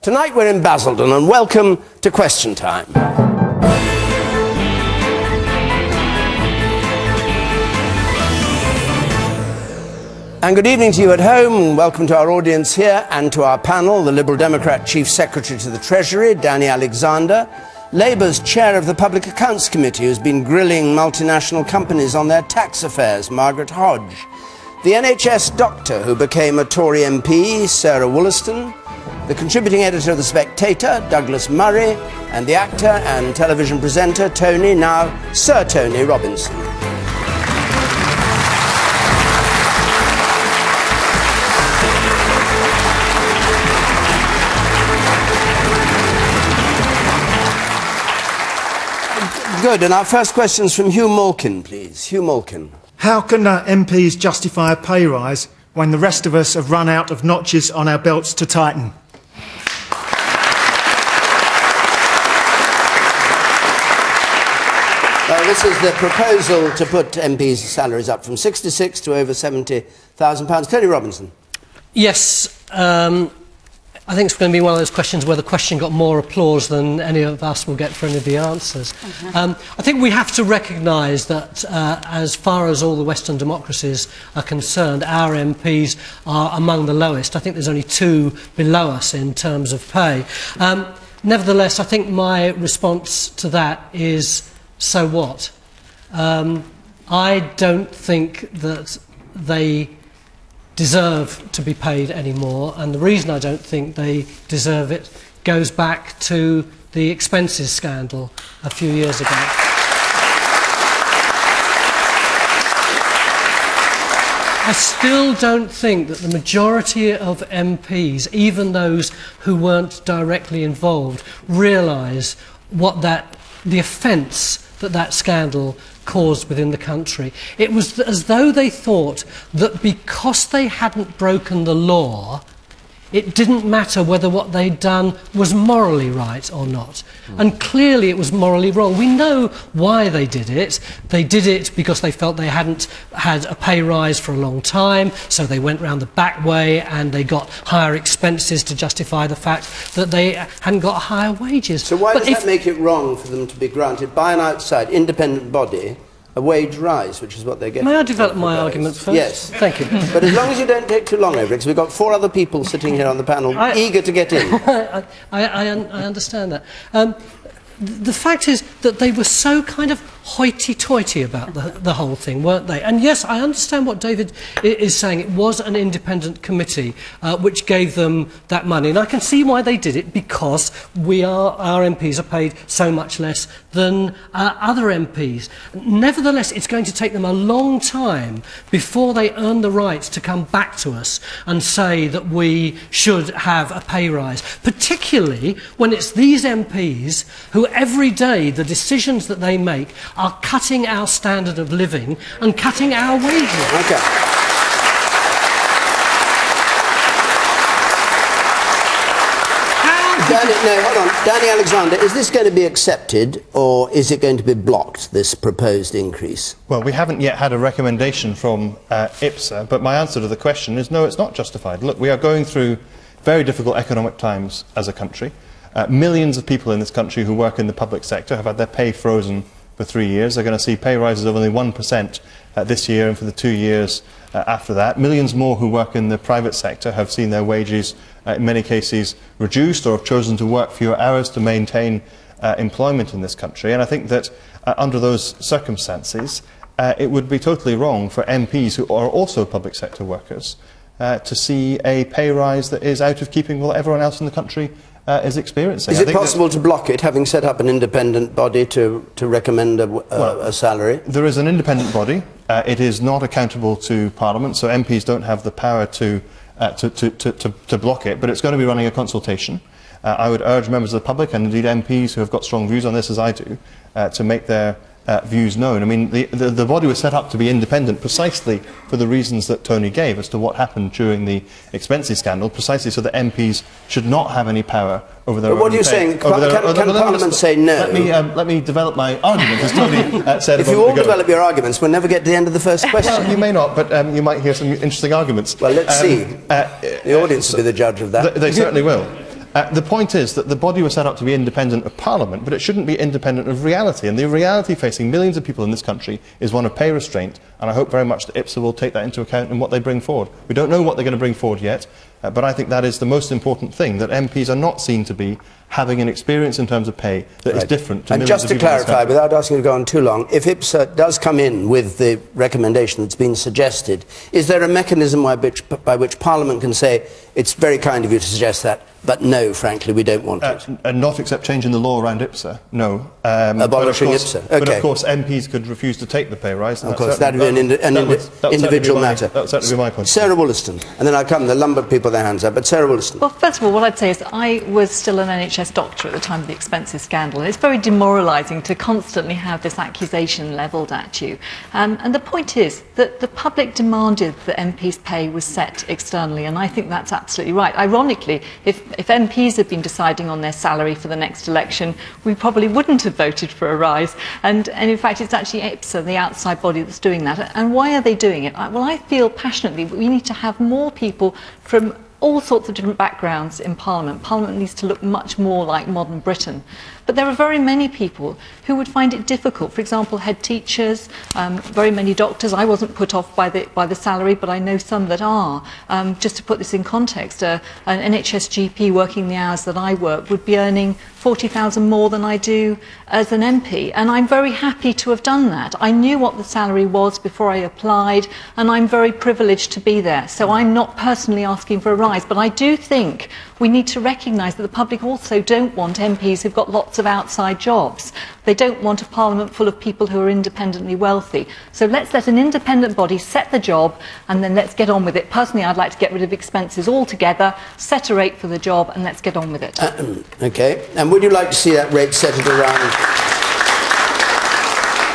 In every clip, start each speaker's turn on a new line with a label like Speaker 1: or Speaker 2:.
Speaker 1: Tonight we're in Basildon, and welcome to Question Time. And good evening to you at home, and welcome to our audience here and to our panel, the Liberal Democrat Chief Secretary to the Treasury, Danny Alexander, Labour's Chair of the Public Accounts Committee, who's been grilling multinational companies on their tax affairs, Margaret Hodge, the NHS doctor who became a Tory MP, Sarah Wollaston, the contributing editor of The Spectator, Douglas Murray, and the actor and television presenter, Tony, now Sir Tony Robinson. Good, and our first question is from Hugh Malkin, please. Hugh Malkin.
Speaker 2: How can MPs justify a pay rise when the rest of us have run out of notches on our belts to tighten?
Speaker 1: This is the proposal to put MPs' salaries up from 66 to over £70,000. Tony Robinson.
Speaker 3: Yes, I think it's going to be one of those questions where the question got more applause than any of us will get for any of the answers. I think we have to recognise that as far as all the Western democracies are concerned, our MPs are among the lowest. I think there's only two below us in terms of pay. Nevertheless, I think my response to that is, so what? I don't think that they deserve to be paid anymore, and the reason I don't think they deserve it goes back to the expenses scandal a few years ago. I still don't think that the majority of MPs, even those who weren't directly involved, realise what the offence that scandal caused within the country. It was as though they thought that because they hadn't broken the law, it didn't matter whether what they'd done was morally right or not. And clearly it was morally wrong. We know why they did it. They did it because they felt they hadn't had a pay rise for a long time, so they went round the back way and they got higher expenses to justify the fact that they hadn't got higher wages.
Speaker 1: So why does that make it wrong for them to be granted by an outside independent body a wage rise, which is what they get?
Speaker 3: May I develop my argument first?
Speaker 1: Yes.
Speaker 3: Thank you.
Speaker 1: But as long as you don't take too long over it, because we've got four other people sitting here on the panel eager to get in.
Speaker 3: I understand that. The fact is that they were so kind of hoity-toity about the whole thing, weren't they? And yes, I understand what David is saying. It was an independent committee which gave them that money. And I can see why they did it, because our MPs are paid so much less than other MPs. Nevertheless, it's going to take them a long time before they earn the right to come back to us and say that we should have a pay rise, particularly when it's these MPs who every day the decisions that they make are cutting our standard of living and cutting our wages.
Speaker 1: Okay. Hold on. Danny Alexander, is this going to be accepted or is it going to be blocked, this proposed increase?
Speaker 4: Well, we haven't yet had a recommendation from IPSA, but my answer to the question is no, it's not justified. Look, we are going through very difficult economic times as a country. Millions of people in this country who work in the public sector have had their pay frozen for 3 years. They're going to see pay rises of only 1% this year and for the 2 years after that. Millions more who work in the private sector have seen their wages in many cases reduced or have chosen to work fewer hours to maintain employment in this country. And I think that under those circumstances it would be totally wrong for MPs who are also public sector workers to see a pay rise that is out of keeping with what everyone else in the country is experiencing.
Speaker 1: Is it possible to block it, having set up an independent body to recommend a salary?
Speaker 4: There is an independent body. It is not accountable to Parliament, so MPs don't have the power to block it, but it's going to be running a consultation. I would urge members of the public, and indeed MPs who have got strong views on this as I do, to make their views known. I mean, the body was set up to be independent precisely for the reasons that Tony gave as to what happened during the expenses scandal, precisely so that MPs should not have any power over their own pay.
Speaker 1: But what are you saying? Can Parliament say no?
Speaker 4: Let me develop my argument, as Tony said.
Speaker 1: If you all develop your arguments, we'll never get to the end of the first question.
Speaker 4: Well, you may not, but you might hear some interesting arguments.
Speaker 1: Well, let's see. The audience will be the judge of that.
Speaker 4: They certainly will. The point is that the body was set up to be independent of Parliament, but it shouldn't be independent of reality. And the reality facing millions of people in this country is one of pay restraint, and I hope very much that IPSA will take that into account in what they bring forward. We don't know what they're going to bring forward yet, but I think that is the most important thing, that MPs are not seen to be having an experience in terms of pay that is different to
Speaker 1: and
Speaker 4: millions
Speaker 1: just
Speaker 4: of
Speaker 1: to
Speaker 4: people in this
Speaker 1: clarify,
Speaker 4: country.
Speaker 1: without asking you to go on too long, if IPSA does come in with the recommendation that's been suggested, is there a mechanism by which Parliament can say, it's very kind of you to suggest that, but no, frankly, we don't want it?
Speaker 4: And not except changing the law around IPSA, no.
Speaker 1: Abolishing IPSA, okay.
Speaker 4: But of course MPs could refuse to take the pay rise.
Speaker 1: Of course, that would be an individual matter.
Speaker 4: That would certainly be my point.
Speaker 1: Sarah Wollaston, and then I'll come, the lumber people their hands up, but Sarah Wollaston.
Speaker 5: Well, first of all, what I'd say is that I was still an NHS doctor at the time of the expenses scandal, and it's very demoralising to constantly have this accusation levelled at you. And the point is that the public demanded that MPs' pay was set externally, and I think that's absolutely right. Ironically, if MPs had been deciding on their salary for the next election, we probably wouldn't have voted for a rise. And in fact, it's actually IPSA, the outside body, that's doing that. And why are they doing it? Well, I feel passionately that we need to have more people from all sorts of different backgrounds in Parliament. Parliament needs to look much more like modern Britain. But there are very many people who would find it difficult. For example, head teachers, very many doctors. I wasn't put off by the salary, but I know some that are. Just to put this in context, an NHS GP working the hours that I work would be earning 40,000 more than I do as an MP, and I'm very happy to have done that. I knew what the salary was before I applied, and I'm very privileged to be there. So I'm not personally asking for a rise, but I do think we need to recognise that the public also don't want MPs who've got lots of outside jobs. They don't want a parliament full of people who are independently wealthy. So let's let an independent body set the job, and then let's get on with it. Personally, I'd like to get rid of expenses altogether, set a rate for the job, and let's get on with it.
Speaker 1: Okay. And would you like to see that rate set at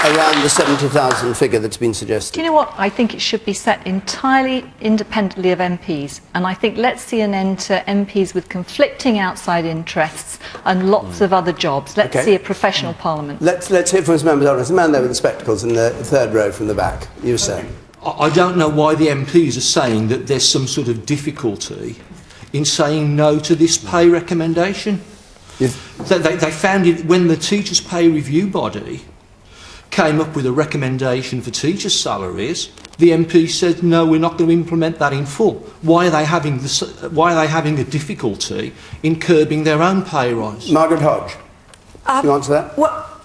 Speaker 1: around the 70,000 figure that's been suggested?
Speaker 5: Do you know what? I think it should be set entirely independently of MPs. And I think let's see an end to MPs with conflicting outside interests and lots of other jobs. Let's see a professional parliament.
Speaker 1: Let's hear from his members. There's a man there with the spectacles in the third row from the back. You say.
Speaker 6: I don't know why the MPs are saying that there's some sort of difficulty in saying no to this pay recommendation. They found it when the Teachers' Pay Review Body came up with a recommendation for teachers' salaries. The MP said, no, we're not going to implement that in full. Why are they having a difficulty in curbing their own pay rise?
Speaker 1: Margaret Hodge, you answer that?
Speaker 7: Well,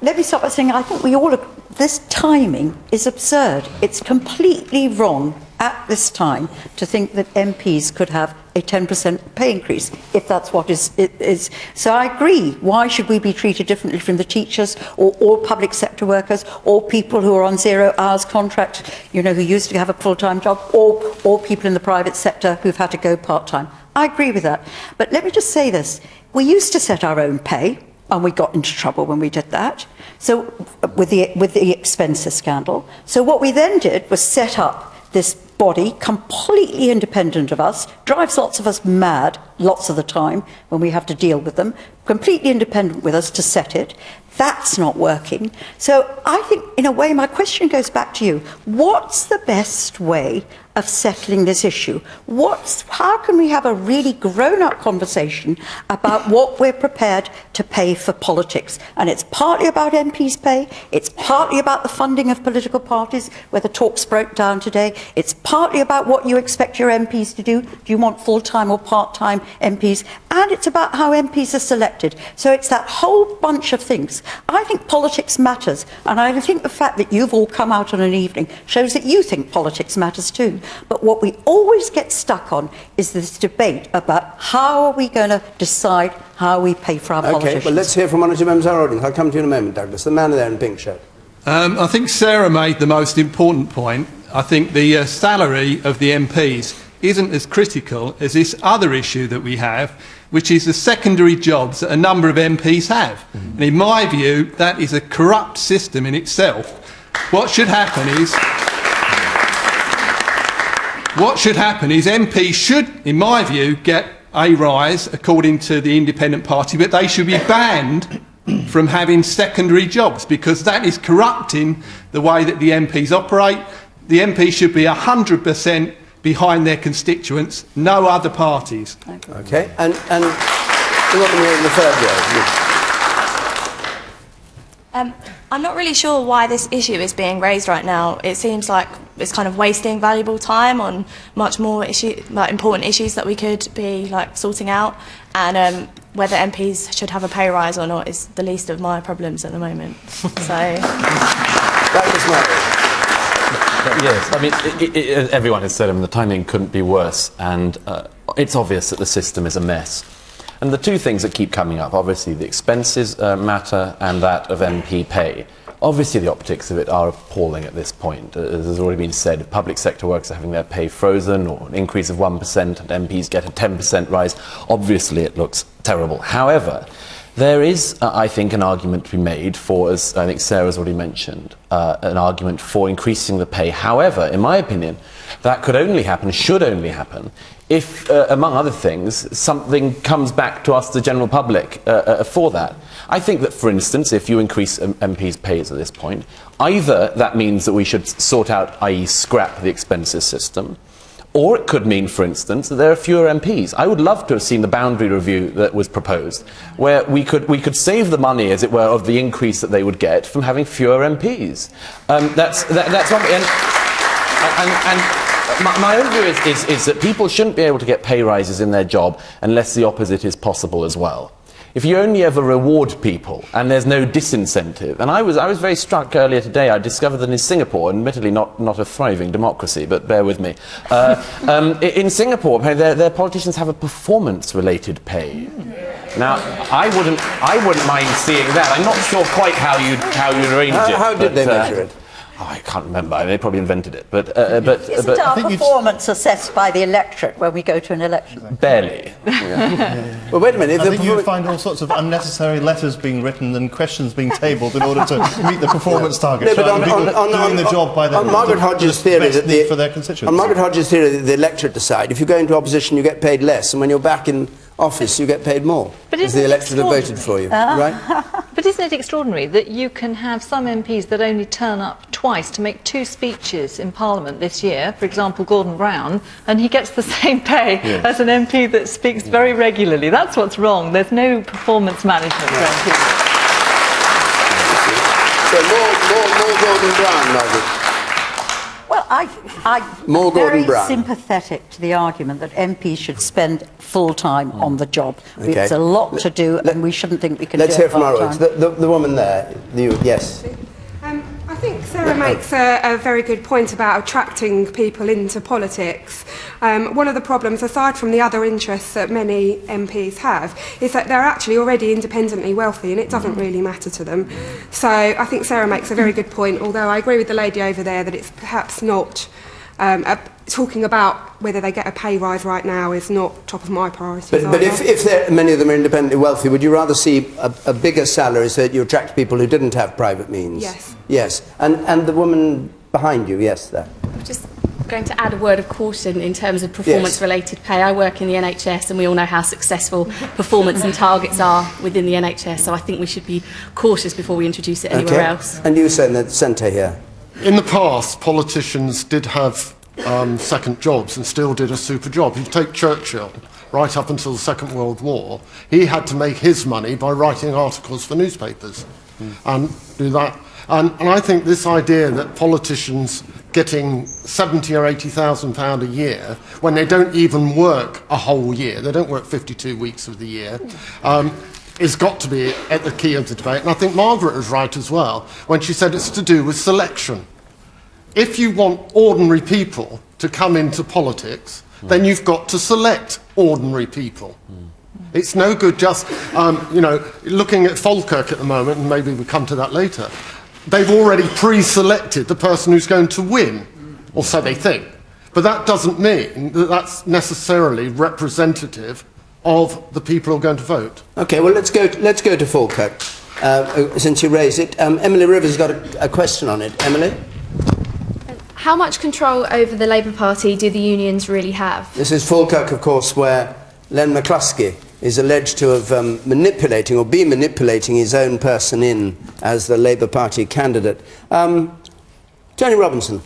Speaker 7: let me start by saying I think we all agree this timing is absurd. It's completely wrong at this time to think that MPs could have a 10% pay increase, if that's what it is. So I agree. Why should we be treated differently from the teachers or all public sector workers or people who are on 0 hours contract, who used to have a full-time job, or people in the private sector who've had to go part-time? I agree with that. But let me just say this. We used to set our own pay, and we got into trouble when we did that. So with the expenses scandal. So what we then did was set up this body completely independent of us, drives lots of us mad lots of the time when we have to deal with them, completely independent with us to set it. That's not working. So I think, in a way, my question goes back to you. What's the best way of settling this issue? How can we have a really grown-up conversation about what we're prepared to pay for politics? And it's partly about MPs' pay, it's partly about the funding of political parties, where the talks broke down today, it's partly about what you expect your MPs to do. Do you want full-time or part-time MPs? And it's about how MPs are selected. So it's that whole bunch of things. I think politics matters, and I think the fact that you've all come out on an evening shows that you think politics matters too. But what we always get stuck on is this debate about how are we going to decide how we pay for our politicians.
Speaker 1: Okay, well, let's hear from one or two members of our audience. I'll come to you in a moment, Douglas. The man there in pink shirt.
Speaker 8: I think Sarah made the most important point. I think the salary of the MPs isn't as critical as this other issue that we have, which is the secondary jobs that a number of MPs have. And in my view, that is a corrupt system in itself. What should happen is MPs should, in my view, get a rise according to the Independent Party, but they should be banned from having secondary jobs, because that is corrupting the way that the MPs operate. The MPs should be 100% behind their constituents, no other parties.
Speaker 1: Okay, and the woman here in the third row.
Speaker 9: I'm not really sure why this issue is being raised right now. It seems like it's kind of wasting valuable time on much more important issues that we could be sorting out, and whether MPs should have a pay rise or not is the least of my problems at the moment. So
Speaker 1: That was my...
Speaker 10: Yes, I mean, everyone has said, the timing couldn't be worse, and it's obvious that the system is a mess. And the two things that keep coming up, obviously the expenses matter and that of MP pay. Obviously the optics of it are appalling at this point. As has already been said, public sector workers are having their pay frozen, or an increase of 1%, and MPs get a 10% rise. Obviously it looks terrible. However, there is, I think, an argument to be made for, as I think Sarah's already mentioned, an argument for increasing the pay. However, in my opinion, that could only happen, should only happen, if, among other things, something comes back to us, the general public, for that. I think that, for instance, if you increase MPs' pays at this point, either that means that we should sort out, i.e. scrap the expenses system, or it could mean, for instance, that there are fewer MPs. I would love to have seen the boundary review that was proposed, where we could save the money, as it were, of the increase that they would get from having fewer MPs. That's my own view is that people shouldn't be able to get pay rises in their job unless the opposite is possible as well. If you only ever reward people and there's no disincentive, and I was very struck earlier today, I discovered that in Singapore, admittedly not a thriving democracy, but bear with me, in Singapore their politicians have a performance-related pay. Now, I wouldn't mind seeing that. I'm not sure quite how you'd arrange it.
Speaker 1: How did they measure it?
Speaker 10: Oh, I can't remember. They probably invented it, but
Speaker 7: Isn't our performance assessed by the electorate when we go to an election?
Speaker 10: Barely.
Speaker 1: Well, wait a minute.
Speaker 4: I think you'd find all sorts of unnecessary letters being written and questions being tabled in order to meet the performance targets.
Speaker 1: No, but
Speaker 4: doing the job by
Speaker 1: on Margaret Hodge's theory that
Speaker 4: for their constituents.
Speaker 1: On Margaret Hodge's theory that the electorate decide. If you go into opposition, you get paid less, and when you're back in office, you get paid more.
Speaker 5: But
Speaker 1: because the electorate have voted for you, right?
Speaker 5: But isn't it extraordinary that you can have some MPs that only turn up twice to make 2 speeches in Parliament this year, for example, Gordon Brown, and he gets the same pay as an MP that speaks very regularly. That's what's wrong. There's no performance management for MPs.
Speaker 1: So more Gordon Brown, Margaret.
Speaker 7: Well, I'm very sympathetic to the argument that MPs should spend full time on the job.
Speaker 1: Okay.
Speaker 7: There's a lot to do, and we shouldn't think we can do it.
Speaker 1: Let's hear from our
Speaker 7: part-time.
Speaker 1: audience. The woman there. Yes.
Speaker 11: I think Sarah makes a very good point about attracting people into politics. One of the problems, aside from the other interests that many MPs have, is that they're actually already independently wealthy and it doesn't really matter to them. So I think Sarah makes a very good point, although I agree with the lady over there that it's perhaps not... talking about whether they get a pay rise right now is not top of my priorities.
Speaker 1: But if many of them are independently wealthy, would you rather see a bigger salary so that you attract people who didn't have private means?
Speaker 11: Yes.
Speaker 1: Yes. And the woman behind you, yes, there.
Speaker 12: Just going to add a word of caution in terms of performance-related pay. I work in the NHS and we all know how successful performance and targets are within the NHS, so I think we should be cautious before we introduce it anywhere else.
Speaker 1: And you said in the centre here.
Speaker 13: In the past, politicians did have second jobs and still did a super job. You take Churchill, right up until the Second World War, he had to make his money by writing articles for newspapers and do that. And I think this idea that politicians getting £70,000 or £80,000 a year when they don't even work a whole year, they don't work 52 weeks of the year, has got to be at the key of the debate. And I think Margaret was right as well when she said it's to do with selection. If you want ordinary people to come into politics, then you've got to select ordinary people. It's no good just, looking at Falkirk at the moment, and maybe we'll come to that later. They've already pre-selected the person who's going to win, or so they think. But that doesn't mean that that's necessarily representative of the people who are going to vote.
Speaker 1: Okay, well, let's go to Falkirk, since you raised it. Emily Rivers got a question on it. Emily?
Speaker 14: How much control over the Labour Party do the unions really have?
Speaker 1: This is Falkirk, of course, where Len McCluskey is alleged to have manipulating his own person in as the Labour Party candidate. Tony Robinson.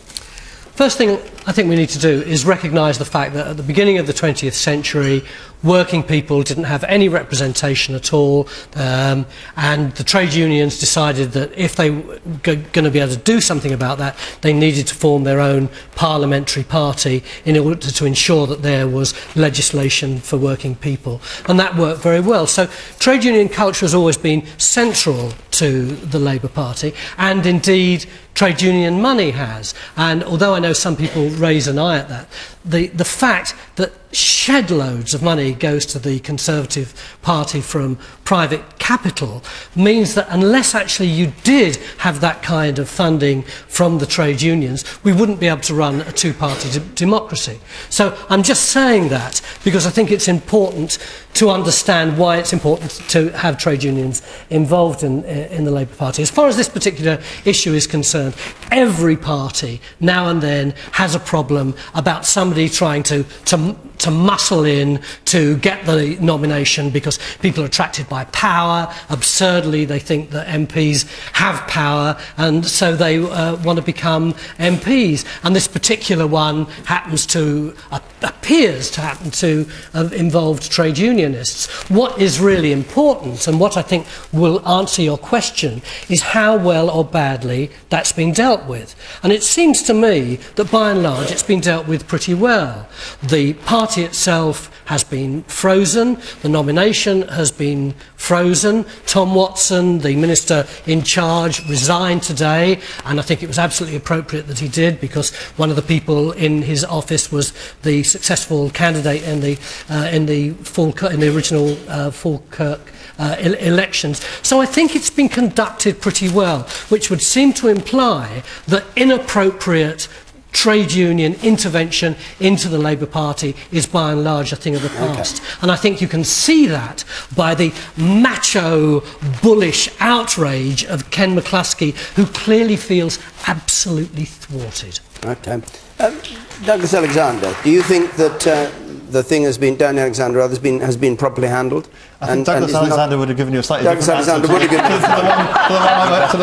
Speaker 3: First thing I think we need to do is recognise the fact that at the beginning of the 20th century, working people didn't have any representation at all, and the trade unions decided that if they were going to be able to do something about that, they needed to form their own parliamentary party in order to ensure that there was legislation for working people. And that worked very well. So trade union culture has always been central to the Labour Party, and indeed trade union money has. And although I know some people raise an eye at that, the fact that shed loads of money goes to the Conservative Party from private capital means that unless actually you did have that kind of funding from the trade unions, we wouldn't be able to run a two-party democracy. So I'm just saying that because I think it's important to understand why it's important to have trade unions involved in the Labour Party. As far as this particular issue is concerned, every party now and then has a problem about somebody trying to muscle in to get the nomination because people are attracted by power. Absurdly, they think that MPs have power, and so they want to become MPs. And this particular one appears to happen to have involved trade unionists. What is really important, and what I think will answer your question, is how well or badly that's been dealt with. And it seems to me that by and large it's been dealt with pretty well. The party itself has been frozen, the nomination has been frozen. Tom Watson, the minister in charge, resigned today, and I think it was absolutely appropriate that he did, because one of the people in his office was the successful candidate in the original Falkirk elections. So I think it's been conducted pretty well, which would seem to imply that inappropriate trade union intervention into the Labour Party is by and large a thing of the past. Okay. And I think you can see that by the macho, bullish outrage of Ken McCluskey, who clearly feels absolutely thwarted.
Speaker 1: Okay. Douglas Alexander, do you think that the thing has been, Daniel Alexander has been properly handled?
Speaker 4: I think Douglas Alexander would have given you a slightly different answer to the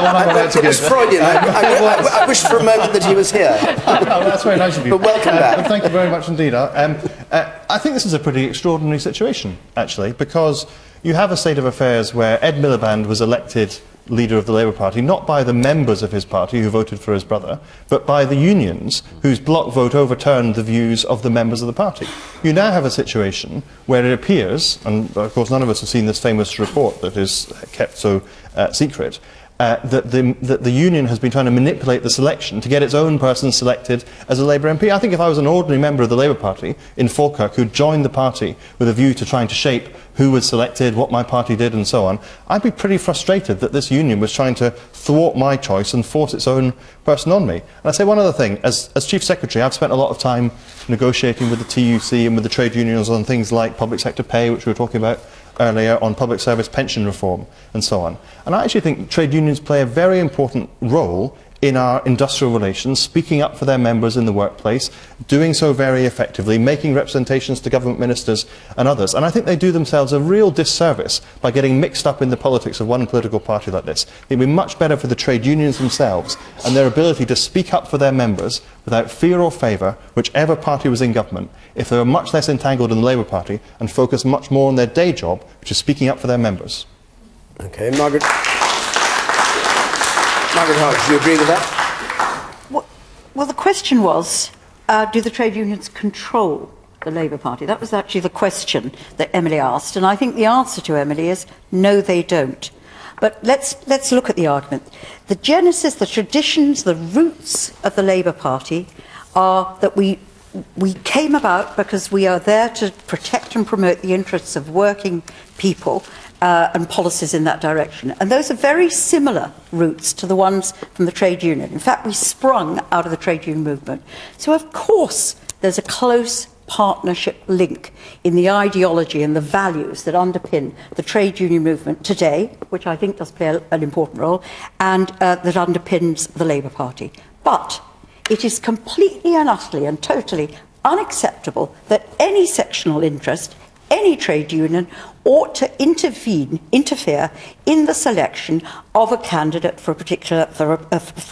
Speaker 4: one I'm about to give.
Speaker 1: It was Freudian. I wished for a moment that he was here.
Speaker 4: That's very nice of you.
Speaker 1: But welcome back.
Speaker 4: Thank you very much indeed. I think this is a pretty extraordinary situation, actually, because you have a state of affairs where Ed Miliband was elected leader of the Labour Party, not by the members of his party who voted for his brother, but by the unions whose block vote overturned the views of the members of the party. You now have a situation where it appears, and of course none of us have seen this famous report that is kept so secret, that the union has been trying to manipulate the selection to get its own person selected as a Labour MP. I think if I was an ordinary member of the Labour Party in Falkirk who joined the party with a view to trying to shape who was selected, what my party did and so on, I'd be pretty frustrated that this union was trying to thwart my choice and force its own person on me. And I say one other thing, as Chief Secretary I've spent a lot of time negotiating with the TUC and with the trade unions on things like public sector pay, which we were talking about earlier, on public service pension reform and so on. And I actually think trade unions play a very important role in our industrial relations, speaking up for their members in the workplace, doing so very effectively, making representations to government ministers and others. And I think they do themselves a real disservice by getting mixed up in the politics of one political party like this. It would be much better for the trade unions themselves and their ability to speak up for their members without fear or favour, whichever party was in government, if they were much less entangled in the Labour Party and focused much more on their day job, which is speaking up for their members.
Speaker 1: Okay, Margaret Hodge, do you agree with that?
Speaker 7: Well, the question was, do the trade unions control the Labour Party? That was actually the question that Emily asked, and I think the answer to Emily is no, they don't. But let's look at the argument. The genesis, the traditions, the roots of the Labour Party are that we came about because we are there to protect and promote the interests of working people and policies in that direction. And those are very similar roots to the ones from the trade union. In fact, we sprung out of the trade union movement. So, of course, there's a close partnership link in the ideology and the values that underpin the trade union movement today, which I think does play an important role, and that underpins the Labour Party. But it is completely and utterly and totally unacceptable that any sectional interest, any trade union, ought to interfere in the selection of a candidate for a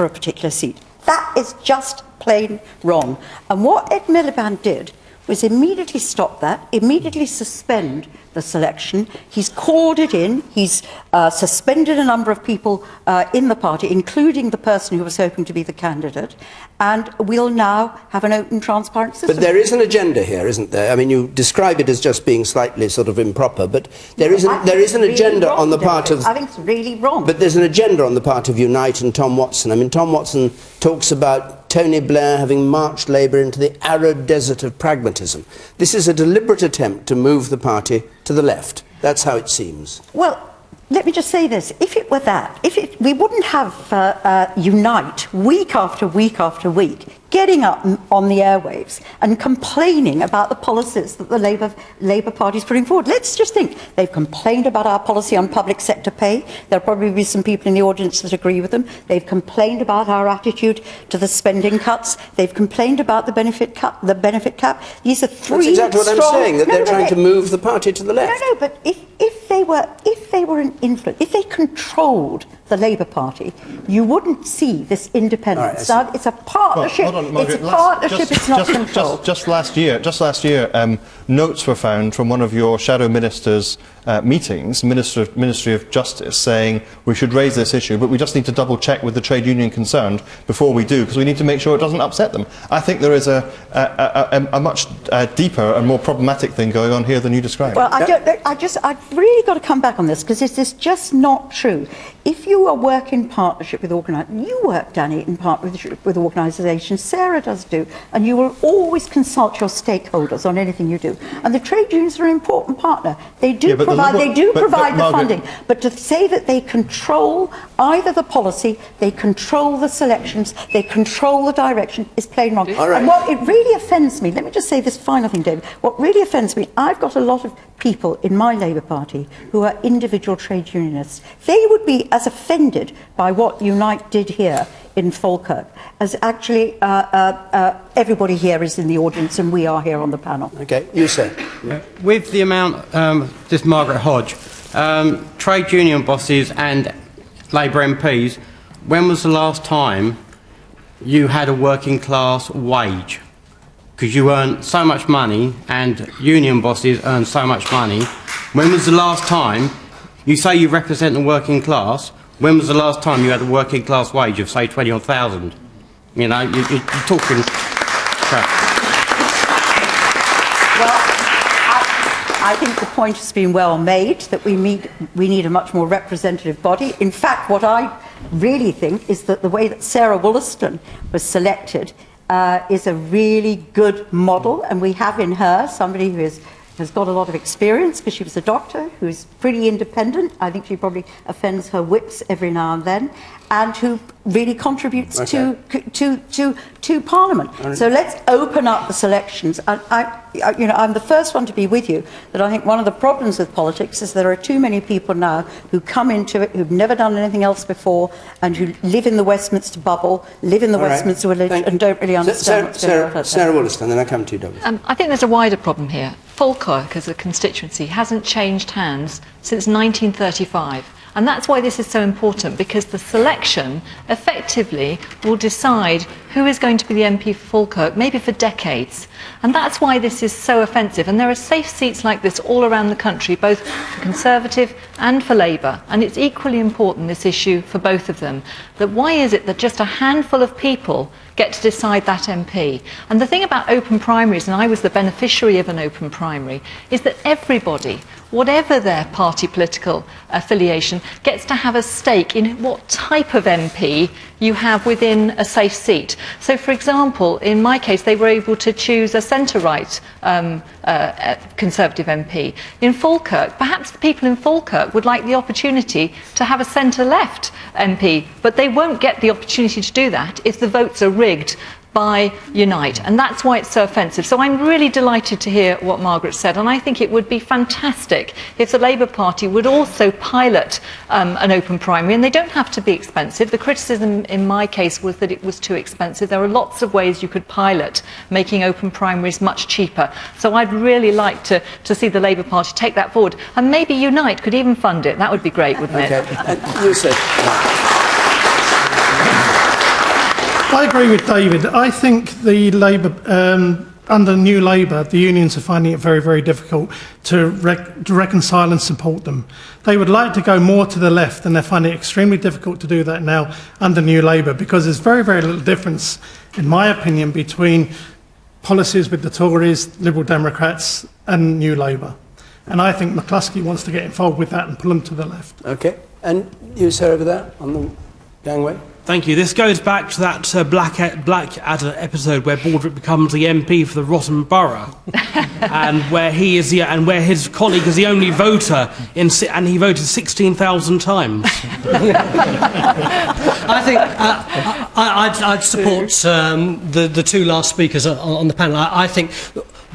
Speaker 7: particular seat. That is just plain wrong. And what Ed Miliband did was immediately stop that, immediately suspend the selection. He's called it in. He's suspended a number of people in the party, including the person who was hoping to be the candidate. And we'll now have an open, transparent system.
Speaker 1: But there is an agenda here, isn't there? I mean, you describe it as just being slightly sort of improper, but there is an agenda on the part of...
Speaker 7: I think it's really wrong.
Speaker 1: But there's an agenda on the part of Unite and Tom Watson. I mean, Tom Watson talks about Tony Blair having marched Labour into the arid desert of pragmatism. This is a deliberate attempt to move the party to the left. That's how it seems.
Speaker 7: Well, let me just say this. If it were that, we wouldn't have Unite week after week after week getting up on the airwaves and complaining about the policies that the Labour Party is putting forward. Let's just think. They've complained about our policy on public sector pay. There'll probably be some people in the audience that agree with them. They've complained about our attitude to the spending cuts. They've complained about the benefit cap. These are three
Speaker 1: That's exactly what I'm saying, that they're trying to move the party to the left.
Speaker 7: No, but if they were an influence, if they controlled the Labour Party, you wouldn't see this independence.
Speaker 1: Right,
Speaker 7: now, it's a partnership.
Speaker 4: Hold on, Margaret.
Speaker 7: It's a partnership. It's not control.
Speaker 4: Just last year, notes were found from one of your shadow ministers' meetings, Ministry of Justice, saying we should raise this issue, but we just need to double check with the trade union concerned before we do, because we need to make sure it doesn't upset them. I think there is a much deeper and more problematic thing going on here than you described.
Speaker 7: Well, I've really got to come back on this, because it's just not true. If you work in partnership with you work, Danny, in partnership with organisations, Sarah does do, and you will always consult your stakeholders on anything you do. And the trade unions are an important partner. They do provide the funding. But to say that they control either the policy, they control the selections, they control the direction is plain wrong.
Speaker 1: All right.
Speaker 7: And what it really offends me, let me just say this final thing, David, what really offends me, I've got a lot of people in my Labour Party who are individual trade unionists. They would be as offended by what Unite did here in Falkirk as actually everybody here is in the audience and we are here on the panel.
Speaker 1: Okay, you say.
Speaker 15: With the amount, this Margaret Hodge, trade union bosses and Labour MPs, when was the last time you had a working class wage? Because you earn so much money and union bosses earn so much money. When was the last time, you say you represent the working class, when was the last time you had a working class wage of, say, 20,000? You know, you're talking crap.
Speaker 7: Well, I think the point has been well made that we need a much more representative body. In fact, what I really think is that the way that Sarah Wollaston was selected is a really good model, and we have in her somebody who has got a lot of experience because she was a doctor, who is pretty independent. I think she probably offends her whips every now and then, and who really contributes to Parliament. Right. So let's open up the selections. And I'm the first one to be with you that I think one of the problems with politics is there are too many people now who come into it who've never done anything else before and who live in the Westminster bubble, live in the Westminster village, and don't really understand what's going on.
Speaker 1: Sarah Wollaston, then I come to you, Douglas.
Speaker 5: I think there's a wider problem here. Falkirk as a constituency hasn't changed hands since 1935. And that's why this is so important, because the selection effectively will decide who is going to be the MP for Falkirk, maybe for decades. And that's why this is so offensive. And there are safe seats like this all around the country, both for Conservative and for Labour. And it's equally important, this issue, for both of them. That why is it that just a handful of people get to decide that MP? And the thing about open primaries, and I was the beneficiary of an open primary, is that everybody, whatever their party political affiliation, gets to have a stake in what type of MP you have within a safe seat. So, for example, in my case, they were able to choose a centre-right Conservative MP. In Falkirk, perhaps the people in Falkirk would like the opportunity to have a centre-left MP, but they won't get the opportunity to do that if the votes are rigged by Unite, and that's why it's so offensive. So I'm really delighted to hear what Margaret said, and I think it would be fantastic if the Labour Party would also pilot an open primary, and they don't have to be expensive. The criticism in my case was that it was too expensive. There are lots of ways you could pilot making open primaries much cheaper. So I'd really like to see the Labour Party take that forward, and maybe Unite could even fund it. That would be great, wouldn't it?
Speaker 1: You say.
Speaker 16: I agree with David. I think the Labour, under New Labour, the unions are finding it very, very difficult to reconcile and support them. They would like to go more to the left, and they're finding it extremely difficult to do that now under New Labour, because there's very, very little difference, in my opinion, between policies with the Tories, Liberal Democrats and New Labour. And I think McCluskey wants to get involved with that and pull them to the left.
Speaker 1: Okay. And you, sir, over there on the gangway?
Speaker 17: Thank you. This goes back to that Blackadder episode where Baldrick becomes the MP for the Rotten Borough, and where he is and where his colleague is the only voter and he voted 16,000 times.
Speaker 3: I think I'd support the two last speakers on the panel. I think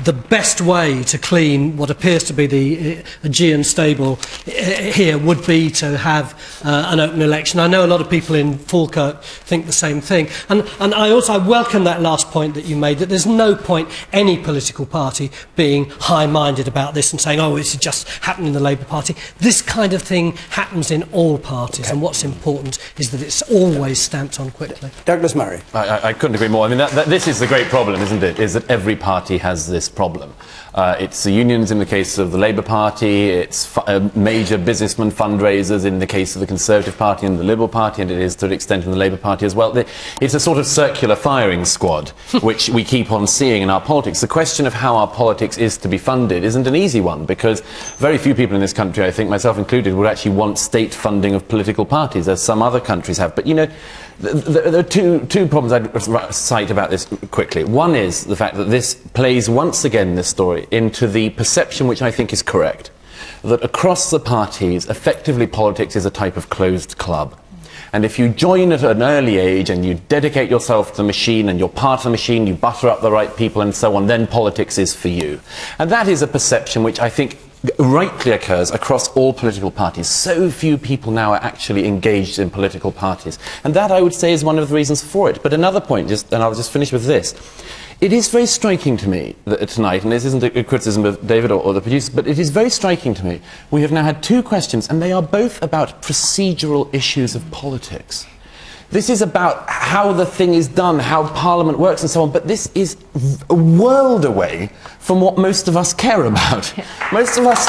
Speaker 3: the best way to clean what appears to be the Aegean stable here would be to have an open election. I know a lot of people in Falkirk think the same thing. And I welcome that last point that you made, that there's no point any political party being high-minded about this and saying, oh, it's just happened in the Labour Party. This kind of thing happens in all parties, okay. And what's important is that it's always stamped on quickly.
Speaker 1: Douglas Murray.
Speaker 10: I couldn't agree more. I mean, this is the great problem, isn't it? Is that every party has this problem. It's the unions in the case of the Labour Party, it's major businessman fundraisers in the case of the Conservative Party and the Liberal Party, and it is to an extent in the Labour Party as well. It's a sort of circular firing squad which we keep on seeing in our politics. The question of how our politics is to be funded isn't an easy one, because very few people in this country, I think myself included, would actually want state funding of political parties, as some other countries have. But, you know, there are two problems I'd cite about this quickly. One is the fact that this plays once again, this story, into the perception, which I think is correct, that across the parties, effectively politics is a type of closed club. And if you join at an early age and you dedicate yourself to the machine and you're part of the machine, you butter up the right people and so on, then politics is for you. And that is a perception which I think rightly occurs across all political parties. So few people now are actually engaged in political parties. And that, I would say, is one of the reasons for it. But another point, and I'll just finish with this. It is very striking to me that tonight, and this isn't a criticism of David or the producers, but it is very striking to me, we have now had two questions, and they are both about procedural issues of politics. This is about how the thing is done, how Parliament works and so on, but this is a world away from what most of us care about. Most of us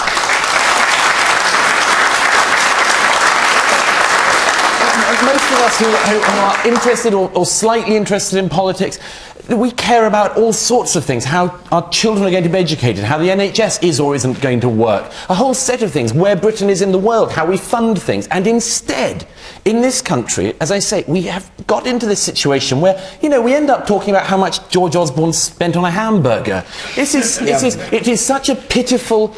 Speaker 10: who are interested or slightly interested in politics, we care about all sorts of things, how our children are going to be educated, how the NHS is or isn't going to work, a whole set of things, where Britain is in the world, how we fund things. And instead, in this country, as I say, we have got into this situation where, you know, we end up talking about how much George Osborne spent on a hamburger. It is such a pitiful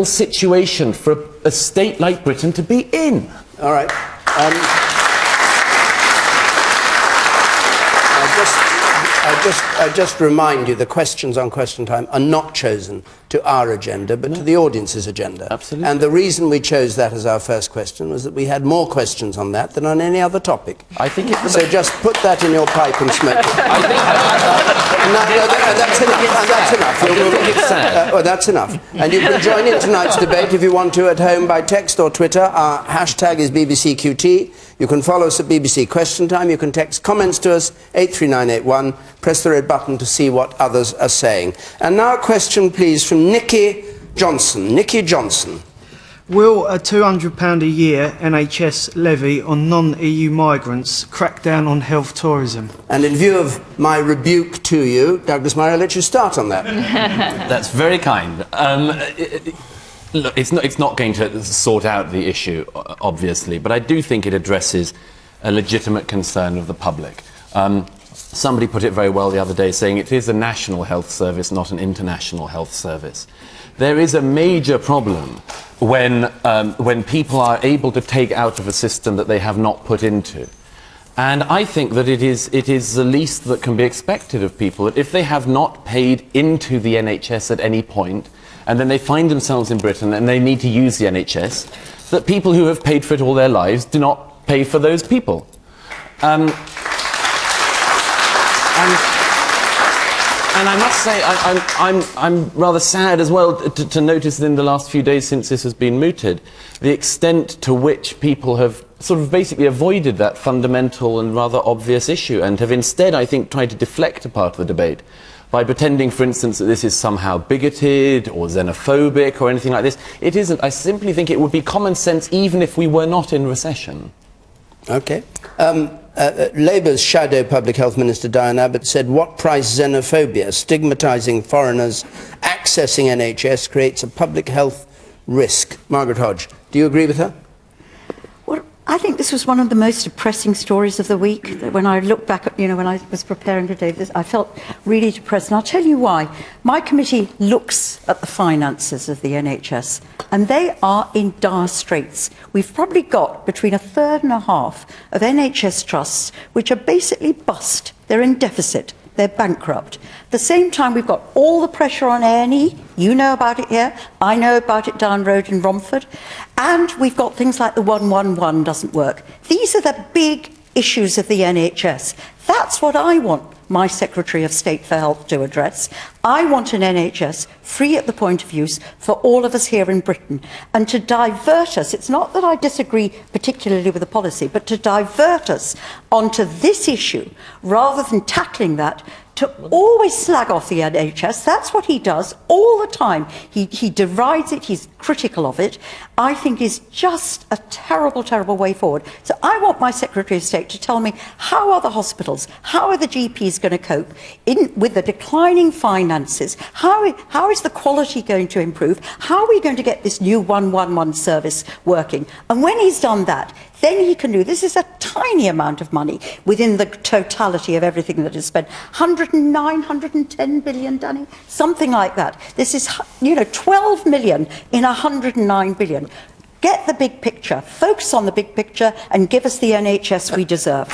Speaker 10: situation for a state like Britain to be in.
Speaker 1: All right. I just remind you, the questions on Question Time are not chosen to our agenda, but to the audience's agenda.
Speaker 10: Absolutely.
Speaker 1: And the reason we chose that as our first question was that we had more questions on that than on any other topic.
Speaker 10: I think it's
Speaker 1: so just put that in your pipe and smoke it. That's enough. That's enough. And you can join in tonight's debate if you want to at home by text or Twitter. Our hashtag is BBCQT. You can follow us at BBC Question Time. You can text comments to us, 83981. Press the red button to see what others are saying. And now a question, please, from Nikki Johnson. Nikki Johnson.
Speaker 18: Will a £200 a year NHS levy on non-EU migrants crack down on health tourism?
Speaker 1: And in view of my rebuke to you, Douglas Murray, I'll let you start on that.
Speaker 10: That's very kind. Look, it's not going to sort out the issue, obviously, but I do think it addresses a legitimate concern of the public. Somebody put it very well the other day, saying it is a national health service, not an international health service. There is a major problem when people are able to take out of a system that they have not put into. And I think that it is the least that can be expected of people, that if they have not paid into the NHS at any point, and then they find themselves in Britain and they need to use the NHS, that people who have paid for it all their lives do not pay for those people. And I must say, I'm rather sad as well to notice that in the last few days since this has been mooted, the extent to which people have sort of basically avoided that fundamental and rather obvious issue, and have instead, I think, tried to deflect a part of the debate by pretending, for instance, that this is somehow bigoted or xenophobic or anything like this. It isn't. I simply think it would be common sense even if we were not in recession.
Speaker 1: Okay. Labour's shadow Public Health Minister Diane Abbott said, "What price xenophobia, stigmatising foreigners accessing NHS, creates a public health risk." Margaret Hodge, do you agree with her?
Speaker 7: Well, I think this was one of the most depressing stories of the week. That when I look back at, when I was preparing today, I felt really depressed. And I'll tell you why. My committee looks at the finances of the NHS, and they are in dire straits. We've probably got between a third and a half of NHS trusts which are basically bust. They're in deficit. They're bankrupt. At the same time, we've got all the pressure on A&E. You know about it here. I know about it down road in Romford. And we've got things like the 111 doesn't work. These are the big issues of the NHS. That's what I want my Secretary of State for Health to address. I want an NHS free at the point of use for all of us here in Britain. And to divert us, it's not that I disagree particularly with the policy, but to divert us onto this issue rather than tackling that, to always slag off the NHS. That's what he does all the time. He derides it, he's critical of it. I think is just a terrible, terrible way forward. So I want my Secretary of State to tell me, how are the hospitals, how are the GPs going to cope with the declining finances? How is the quality going to improve? How are we going to get this new 111 service working? And when he's done that, then he can do, this is a tiny amount of money within the totality of everything that is spent. 109, 110 billion, Danny? Something like that. This is, 12 million in 109 billion. Get the big picture, focus on the big picture, and give us the NHS we deserve.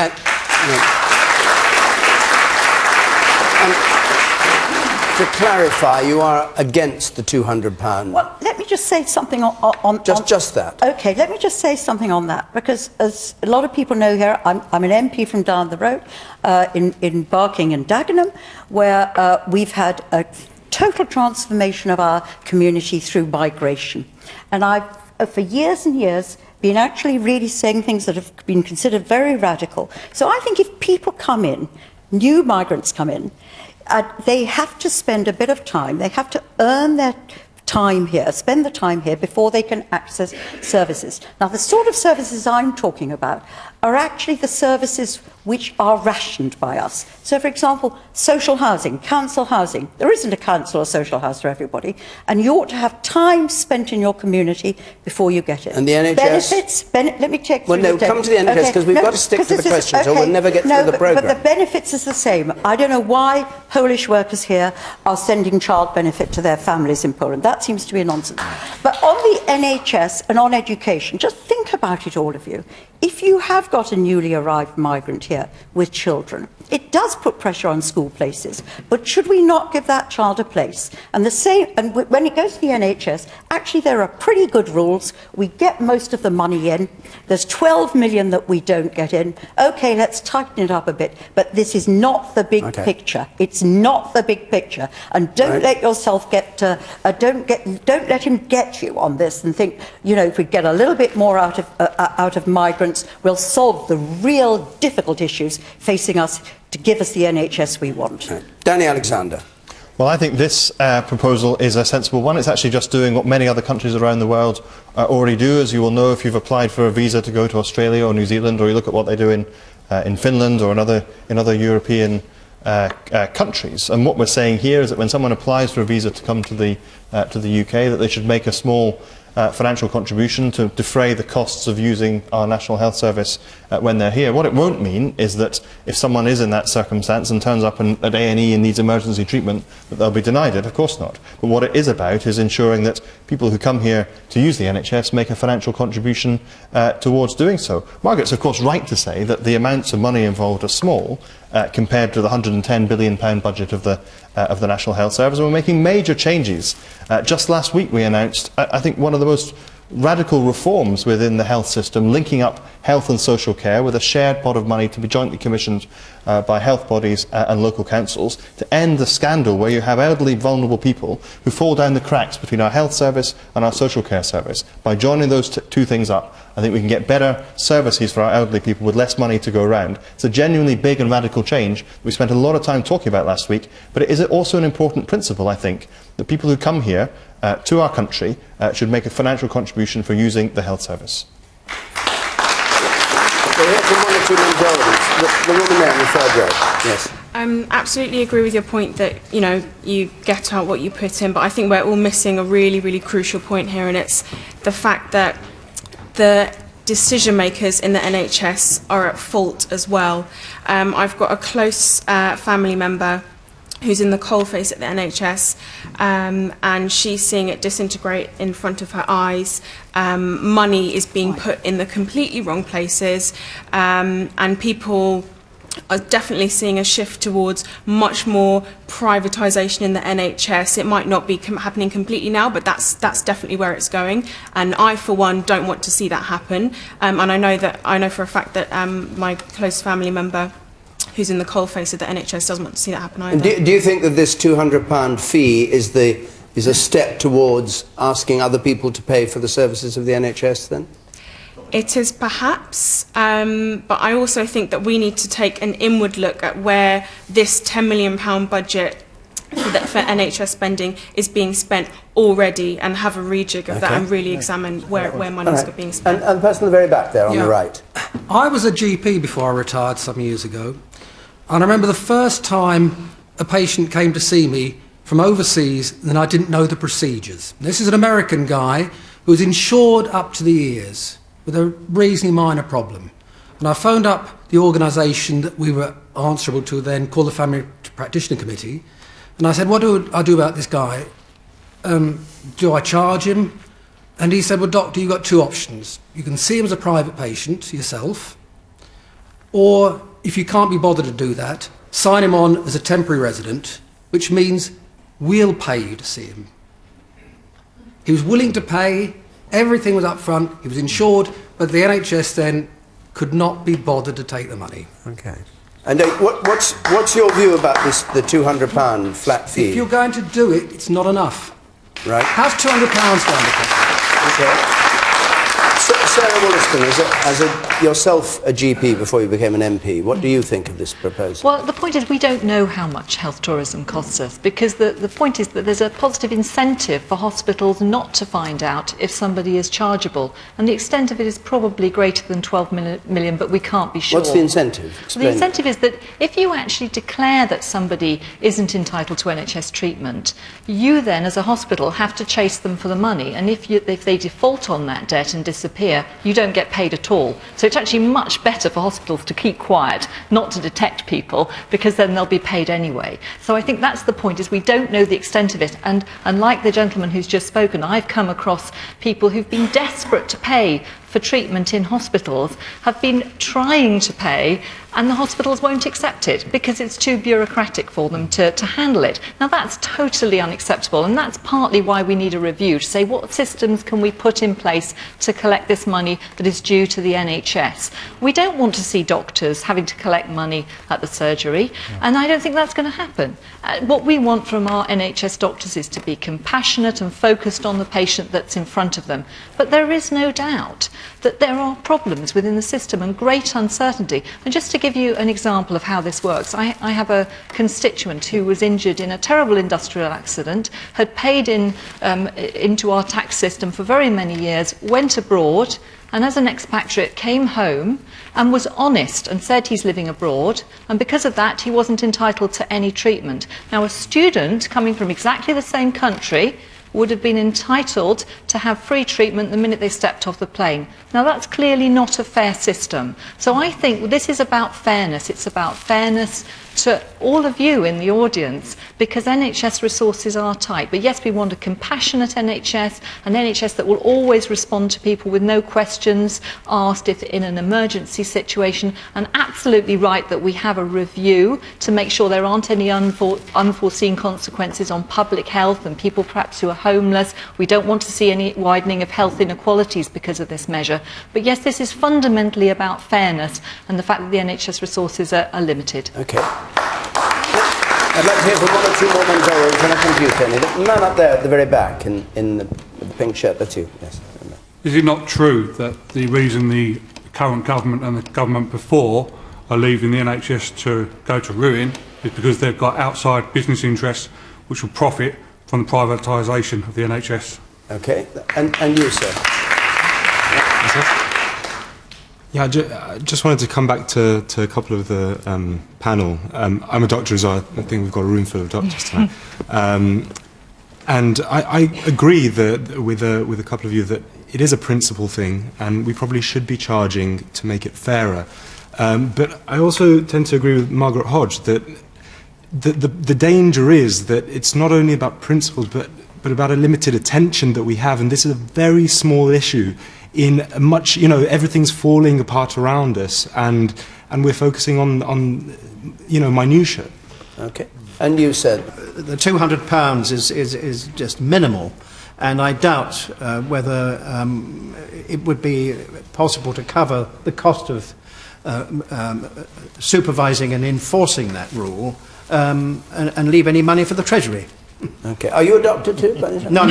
Speaker 1: To clarify, you are against the £200.
Speaker 7: Well, let me just say something on
Speaker 1: just that.
Speaker 7: Okay, let me just say something on that, because as a lot of people know here, I'm an MP from down the road in Barking and Dagenham, where we've had a total transformation of our community through migration. And I've, for years and years, been actually really saying things that have been considered very radical. So I think if people come in, new migrants come in, they have to spend a bit of time, they have to earn their time here, spend the time here before they can access services. Now, the sort of services I'm talking about are actually the services which are rationed by us. So, for example, social housing, council housing. There isn't a council or social house for everybody, and you ought to have time spent in your community before you get it.
Speaker 1: And the NHS?
Speaker 7: Benefits, let me check.
Speaker 1: Well, no, come to the NHS, because we've got to stick to the questions, or we'll never get through the programme.
Speaker 7: But the benefits is the same. I don't know why Polish workers here are sending child benefit to their families in Poland. That seems to be a nonsense. But on the NHS and on education, just think about it, all of you. If you have got a newly arrived migrant here with children, it does put pressure on school places, but should we not give that child a place? And the same, and when it goes to the NHS, actually there are pretty good rules. We get most of the money in. There's 12 million that we don't get in. Okay, let's tighten it up a bit, but this is not the big picture. It's not the big picture. And don't let yourself get, don't let him get you on this and think, if we get a little bit more out of migrants, we'll solve the real difficult issues facing us to give us the NHS we want.
Speaker 1: Danny Alexander.
Speaker 4: Well, I think this proposal is a sensible one. It's actually just doing what many other countries around the world already do. As you will know, if you've applied for a visa to go to Australia or New Zealand, or you look at what they do in Finland or in other European countries. And what we're saying here is that when someone applies for a visa to come to the UK, that they should make a small financial contribution to defray the costs of using our National Health Service when they're here. What it won't mean is that if someone is in that circumstance and turns up at A&E and needs emergency treatment, that they'll be denied it. Of course not. But what it is about is ensuring that people who come here to use the NHS make a financial contribution towards doing so. Margaret's of course right to say that the amounts of money involved are small compared to the £110 billion budget of the National Health Service. And we're making major changes. Just last week we announced, I think, one of the most radical reforms within the health system, linking up health and social care with a shared pot of money to be jointly commissioned by health bodies and local councils to end the scandal where you have elderly, vulnerable people who fall down the cracks between our health service and our social care service. By joining those two things up, I think we can get better services for our elderly people with less money to go around. It's a genuinely big and radical change we spent a lot of time talking about last week, but it is also an important principle, I think, that people who come here to our country should make a financial contribution for using the health service.
Speaker 1: We'll hear from one or two majorities. The woman there in the third row. Yes.
Speaker 19: Absolutely agree with your point that, you know, you get out what you put in, but I think we're all missing a really, really crucial point here, and it's the fact that the decision makers in the NHS are at fault as well. I've got a close family member who's in the coalface at the NHS, and she's seeing it disintegrate in front of her eyes. Money is being put in the completely wrong places, and people are definitely seeing a shift towards much more privatisation in the NHS. It might not be happening completely now, but that's definitely where it's going. And I, for one, don't want to see that happen. And I know for a fact that my close family member who's in the coalface of the NHS doesn't want to see that happen either.
Speaker 1: And do you think that this £200 fee is a step towards asking other people to pay for the services of the NHS then?
Speaker 19: It is perhaps, but I also think that we need to take an inward look at where this £10 million budget for NHS spending is being spent already, and have a rejig of that and really examine where money is being spent.
Speaker 1: And the person in the very back there on the right.
Speaker 20: I was a GP before I retired some years ago, and I remember the first time a patient came to see me from overseas and I didn't know the procedures. This is an American guy who was insured up to the ears with a reasonably minor problem. And I phoned up the organisation that we were answerable to then, called the Family Practitioner Committee, and I said, what do I do about this guy? Do I charge him? And he said, well, doctor, you've got two options. You can see him as a private patient yourself, or if you can't be bothered to do that, sign him on as a temporary resident, which means we'll pay you to see him. He was willing to pay. Everything was up front, he was insured, but the NHS then could not be bothered to take the money.
Speaker 1: Okay. And what's your view about the £200 flat fee?
Speaker 20: If you're going to do it, it's not enough.
Speaker 1: Right.
Speaker 20: How's £200 going to cost?
Speaker 1: Okay. Sarah Wollaston, as yourself a GP before you became an MP, what do you think of this proposal?
Speaker 5: Well, the point is we don't know how much health tourism costs us, because the point is that there's a positive incentive for hospitals not to find out if somebody is chargeable, and the extent of it is probably greater than 12 million, but we can't be sure.
Speaker 1: What's the incentive?
Speaker 5: Explain. The incentive is that if you actually declare that somebody isn't entitled to NHS treatment, you then as a hospital have to chase them for the money, and if they default on that debt and disappear, you don't get paid at all. So it's actually much better for hospitals to keep quiet, not to detect people, because then they'll be paid anyway. So I think that's the point, is we don't know the extent of it. And like the gentleman who's just spoken, I've come across people who've been desperate to pay for treatment in hospitals, have been trying to pay, and the hospitals won't accept it because it's too bureaucratic for them to handle it. Now that's totally unacceptable, and that's partly why we need a review to say what systems can we put in place to collect this money that is due to the NHS. We don't want to see doctors having to collect money at the surgery, and I don't think that's going to happen. What we want from our NHS doctors is to be compassionate and focused on the patient that's in front of them. But there is no doubt that there are problems within the system and great uncertainty. And just to give you an example of how this works, I have a constituent who was injured in a terrible industrial accident, had paid into our tax system for very many years, went abroad, and as an expatriate came home and was honest and said he's living abroad, and because of that he wasn't entitled to any treatment. Now a student coming from exactly the same country would have been entitled to have free treatment the minute they stepped off the plane. Now that's clearly not a fair system. So I think this is about fairness. It's about fairness to all of you in the audience, because NHS resources are tight. But yes, we want a compassionate NHS, an NHS that will always respond to people with no questions asked if in an emergency situation, and absolutely right that we have a review to make sure there aren't any unforeseen consequences on public health and people perhaps who are homeless. We don't want to see any widening of health inequalities because of this measure. But yes, this is fundamentally about fairness and the fact that the NHS resources are limited.
Speaker 1: Okay. I'd like to hear from one or two more men. Can I come to you, Tony? The man up there at the very back in the pink shirt, that's you. Yes.
Speaker 21: Is it not true that the reason the current government and the government before are leaving the NHS to go to ruin is because they've got outside business interests which will profit from the privatisation of the NHS?
Speaker 1: Okay, and you, sir?
Speaker 22: Yeah, I just wanted to come back to a couple of the panel. I'm a doctor as well. I think we've got a room full of doctors tonight. And I agree that with a couple of you that it is a principle thing, and we probably should be charging to make it fairer. But I also tend to agree with Margaret Hodge that the danger is that it's not only about principles, but about a limited attention that we have, and this is a very small issue in a much, everything's falling apart around us, and we're focusing on minutiae.
Speaker 1: Okay. And you said
Speaker 23: the £200 is just minimal, and I doubt whether it would be possible to cover the cost of supervising and enforcing that rule and leave any money for the Treasury.
Speaker 1: Okay. Are you a doctor too?
Speaker 23: No.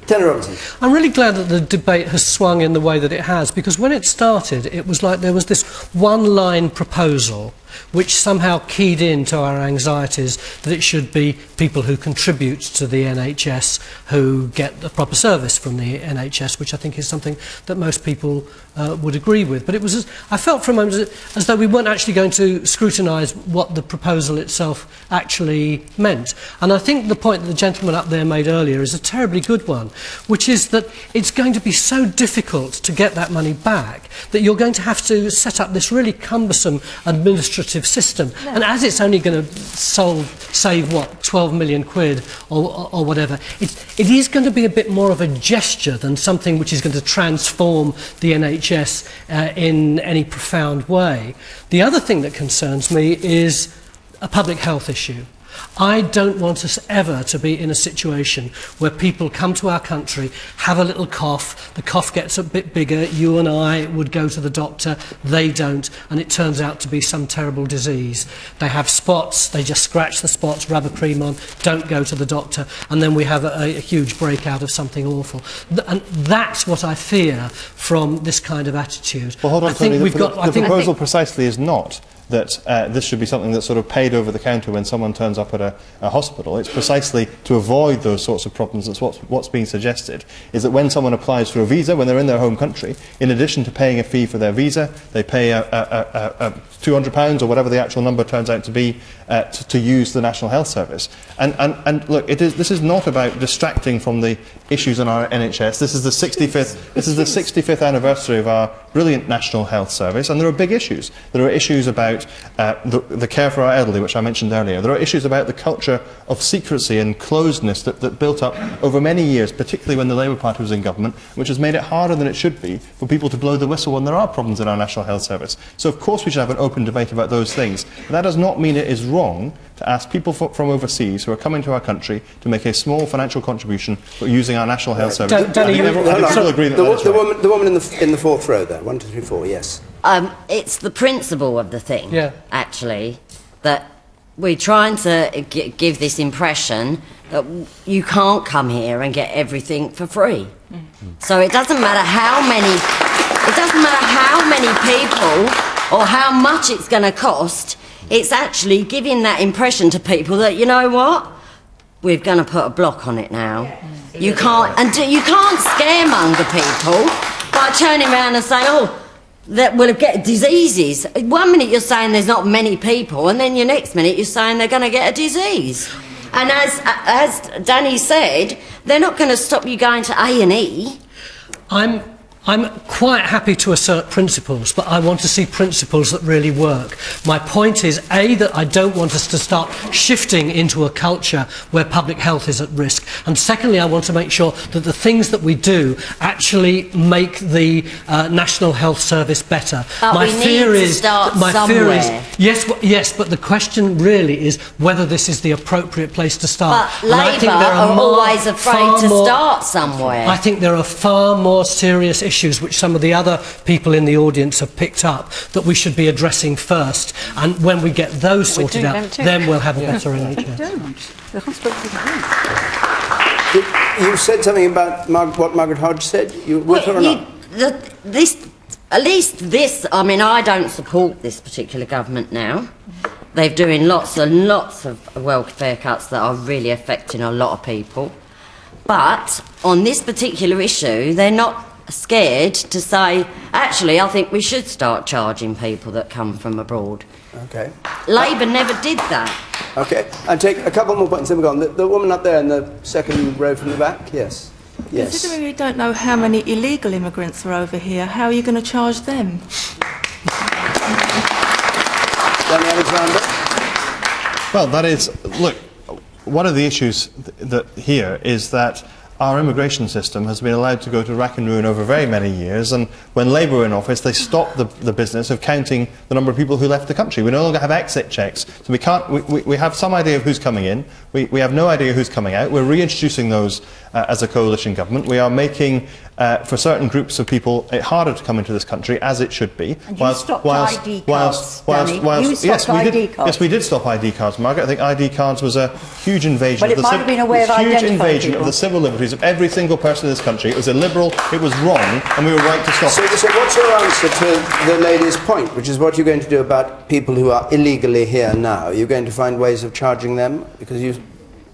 Speaker 1: Tenor Robinson.
Speaker 3: I'm really glad that the debate has swung in the way that it has, because when it started, it was like there was this one-line proposal which somehow keyed into our anxieties that it should be people who contribute to the NHS who get the proper service from the NHS, which I think is something that most people would agree with. But it was, I felt for a moment as though we weren't actually going to scrutinise what the proposal itself actually meant. And I think the point that the gentleman up there made earlier is a terribly good one, which is that it's going to be so difficult to get that money back that you're going to have to set up this really cumbersome administrative system. No. And as it's only going to save, what, 12 million quid or whatever, it is going to be a bit more of a gesture than something which is going to transform the NHS in any profound way. The other thing that concerns me is a public health issue. I don't want us ever to be in a situation where people come to our country, have a little cough, the cough gets a bit bigger, you and I would go to the doctor, they don't, and it turns out to be some terrible disease. They have spots, they just scratch the spots, rub a cream on, don't go to the doctor, and then we have a huge breakout of something awful. And that's what I fear from this kind of attitude.
Speaker 4: Well, hold on, Tony, the proposal precisely is not that this should be something that's sort of paid over the counter when someone turns up at a hospital. It's precisely to avoid those sorts of problems. That's what's being suggested, is that when someone applies for a visa, when they're in their home country, in addition to paying a fee for their visa, they pay £200 or whatever the actual number turns out to be to use the National Health Service. And look, this is not about distracting from the issues in our NHS. This is the 65th anniversary of our brilliant National Health Service, and there are big issues. There are issues about the care for our elderly, which I mentioned earlier. There are issues about the culture of secrecy and closedness that built up over many years, particularly when the Labour Party was in government, which has made it harder than it should be for people to blow the whistle when there are problems in our National Health Service. So of course we should have an open debate about those things. But that does not mean it is wrong to ask people from overseas who are coming to our country to make a small financial contribution for using our National Health Service.
Speaker 1: The woman in the fourth row there, 1, 2, 3, 4, yes.
Speaker 24: It's the principle of the thing, actually, that we're trying to give this impression that you can't come here and get everything for free. So it doesn't matter how many people or how much it's going to cost. It's actually giving that impression to people that, you know what, we're going to put a block on it now. You can't scaremonger people by turning around and saying, oh, that will get diseases. 1 minute you're saying there's not many people, and then your next minute you're saying they're going to get a disease. And as Danny said, they're not going to stop you going to A&E.
Speaker 3: I'm quite happy to assert principles, but I want to see principles that really work. My point is, A, that I don't want us to start shifting into a culture where public health is at risk. And secondly, I want to make sure that the things that we do actually make the National Health Service better.
Speaker 24: But
Speaker 3: my
Speaker 24: we
Speaker 3: fear
Speaker 24: need to
Speaker 3: is
Speaker 24: start
Speaker 3: my
Speaker 24: somewhere.
Speaker 3: fear is yes, but the question really is whether this is the appropriate place to start.
Speaker 24: But Labour are always afraid to start somewhere.
Speaker 3: I think there are far more serious issues which some of the other people in the audience have picked up that we should be addressing first, and when we get those sorted out, then we'll have a better NHS.
Speaker 1: You said something about what Margaret Hodge said. You with her or not?
Speaker 24: At least this, I mean, I don't support this particular government now. They're doing lots and lots of welfare cuts that are really affecting a lot of people. But on this particular issue, they're not scared to say, actually, I think we should start charging people that come from abroad.
Speaker 1: Okay.
Speaker 24: Labour never did that.
Speaker 1: Okay. I'll take a couple more points. Then we've gone. The woman up there in the second row from the back. Yes. Yes.
Speaker 2: Considering we don't know how many illegal immigrants are over here, how are you going to charge them?
Speaker 1: Danny Alexander.
Speaker 4: Well, that is, look, one of the issues here is that our immigration system has been allowed to go to rack and ruin over very many years, and when Labour were in office, they stopped the business of counting the number of people who left the country. We no longer have exit checks, so we can't. We have some idea of who's coming in. We have no idea who's coming out. We're reintroducing those as a coalition government. We are making, for certain groups of people, it harder to come into this country, as it should be.
Speaker 7: And you stopped ID cards, Danny. You stopped ID cards.
Speaker 4: Yes, we did stop ID cards, Margaret. I think ID cards was a huge invasion.
Speaker 7: But it might have been a way of identifying
Speaker 4: huge invasion
Speaker 7: people.
Speaker 4: of the civil liberties of every single person in this country. It was illiberal, it was wrong, and we were right to stop it.
Speaker 1: So what's your answer to the lady's point, which is what you're going to do about people who are illegally here now? You're going to find ways of charging them because you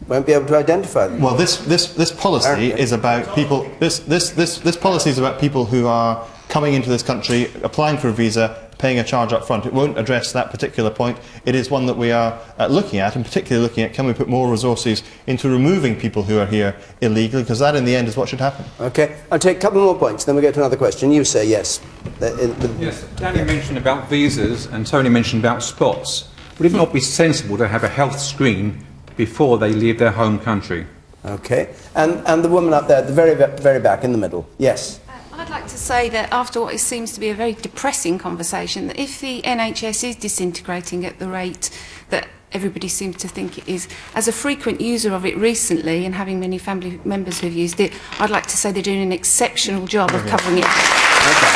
Speaker 1: won't be able to identify them.
Speaker 4: Well, this policy is about people. This policy is about people who are coming into this country, applying for a visa, paying a charge up front. It won't address that particular point. It is one that we are looking at, and particularly looking at, can we put more resources into removing people who are here illegally, because that in the end is what should happen.
Speaker 1: Okay, I'll take a couple more points, then we'll get to another question. You say yes.
Speaker 6: Yes, Danny mentioned about visas and Tony mentioned about spots. Would it not be sensible to have a health screen before they leave their home country?
Speaker 1: Okay, and the woman up there at the very back in the middle. Yes.
Speaker 8: I'd like to say that after what seems to be a very depressing conversation, that if the NHS is disintegrating at the rate that everybody seems to think it is, as a frequent user of it recently and having many family members who've used it, I'd like to say they're doing an exceptional job of covering it.
Speaker 1: Okay.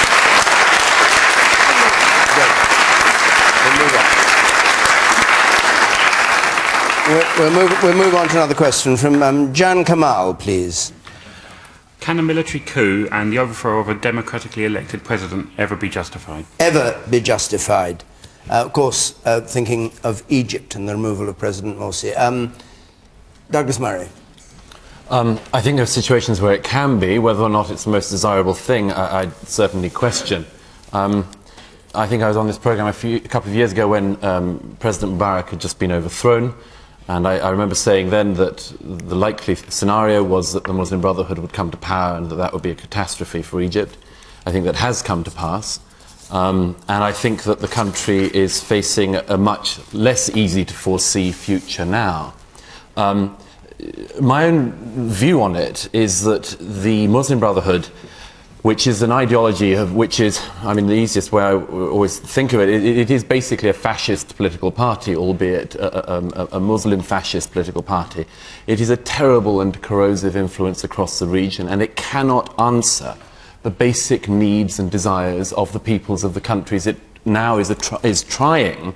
Speaker 1: We'll move on to another question from Jan Kamal, please.
Speaker 9: Can a military coup and the overthrow of a democratically elected president ever be justified? Ever
Speaker 1: Be justified. Of course, thinking of Egypt and the removal of President Morsi. Douglas Murray.
Speaker 10: I think there are situations where it can be. Whether or not it's the most desirable thing, I'd certainly question. I think I was on this programme a couple of years ago when President Mubarak had just been overthrown. And I remember saying then that the likely scenario was that the Muslim Brotherhood would come to power and that would be a catastrophe for Egypt. I think that has come to pass. And I think that the country is facing a much less easy to foresee future now. My own view on it is that the Muslim Brotherhood, which is an ideology of which is, I mean, the easiest way I always think of it, it is basically a fascist political party, albeit a Muslim fascist political party. It is a terrible and corrosive influence across the region, and it cannot answer the basic needs and desires of the peoples of the countries it now is trying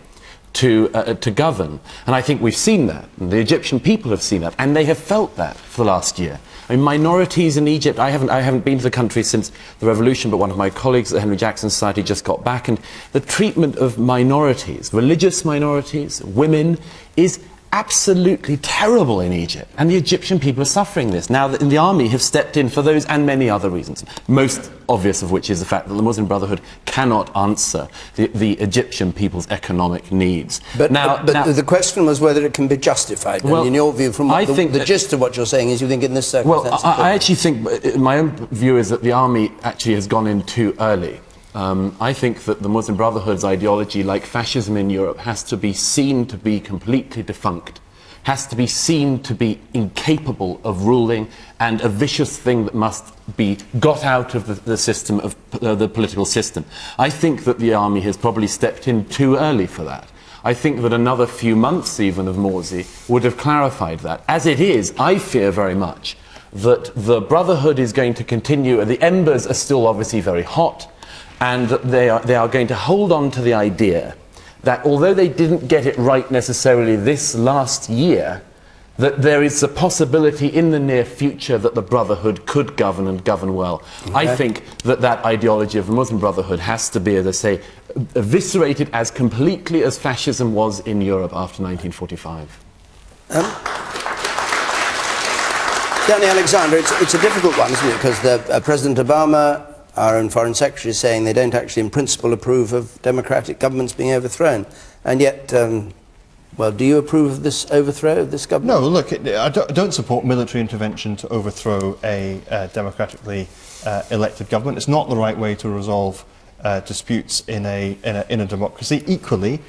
Speaker 10: to govern. And I think we've seen that, and the Egyptian people have seen that, and they have felt that for the last year. I mean, minorities in Egypt, I haven't been to the country since the revolution, but one of my colleagues at the Henry Jackson Society just got back, and the treatment of minorities, religious minorities, women, is absolutely terrible in Egypt, and the Egyptian people are suffering this. Now, the army have stepped in for those and many other reasons, most obvious of which is the fact that the Muslim Brotherhood cannot answer the Egyptian people's economic needs.
Speaker 1: But the question was whether it can be justified. Well, and in your view, from the gist of what you're saying is you think in this circumstance...
Speaker 10: Well, I actually think, my own view is that the army actually has gone in too early. I think that the Muslim Brotherhood's ideology, like fascism in Europe, has to be seen to be completely defunct, has to be seen to be incapable of ruling, and a vicious thing that must be got out of the system, of the political system. I think that the army has probably stepped in too early for that. I think that another few months even of Morsi would have clarified that. As it is, I fear very much that the Brotherhood is going to continue, the embers are still obviously very hot, and they are going to hold on to the idea that although they didn't get it right necessarily this last year, that there is a possibility in the near future that the Brotherhood could govern and govern well.
Speaker 1: Okay.
Speaker 10: I think that that ideology of the Muslim Brotherhood has to be, as I say, eviscerated as completely as fascism was in Europe after 1945.
Speaker 1: Danny Alexander, it's a difficult one, isn't it? Because President Obama, our own Foreign Secretary, is saying they don't actually in principle approve of democratic governments being overthrown. And yet, well, do you approve of this overthrow of this government?
Speaker 4: No, look, I don't support military intervention to overthrow a democratically elected government. It's not the right way to resolve disputes in a democracy. Equally,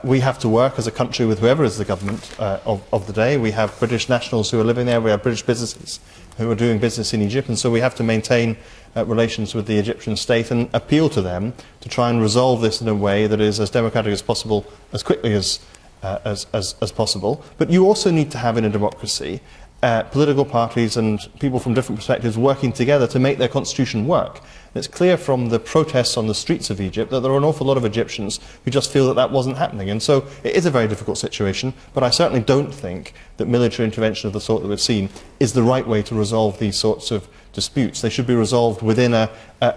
Speaker 4: we have to work as a country with whoever is the government of the day. We have British nationals who are living there. We have British businesses who are doing business in Egypt, and so we have to maintain relations with the Egyptian state and appeal to them to try and resolve this in a way that is as democratic as possible, as quickly as possible. But you also need to have in a democracy political parties and people from different perspectives working together to make their constitution work. And it's clear from the protests on the streets of Egypt that there are an awful lot of Egyptians who just feel that that wasn't happening. And so it is a very difficult situation, but I certainly don't think that military intervention of the sort that we've seen is the right way to resolve these sorts of disputes. They should be resolved within a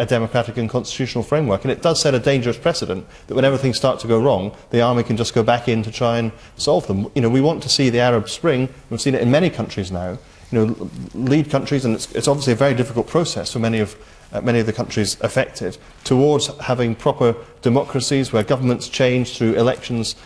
Speaker 4: democratic and constitutional framework. And it does set a dangerous precedent that whenever things start to go wrong, the army can just go back in to try and solve them. You know, we want to see the Arab Spring. We've seen it in many countries now. You know, lead countries, and it's obviously a very difficult process for many of the countries affected, towards having proper democracies where governments change through elections.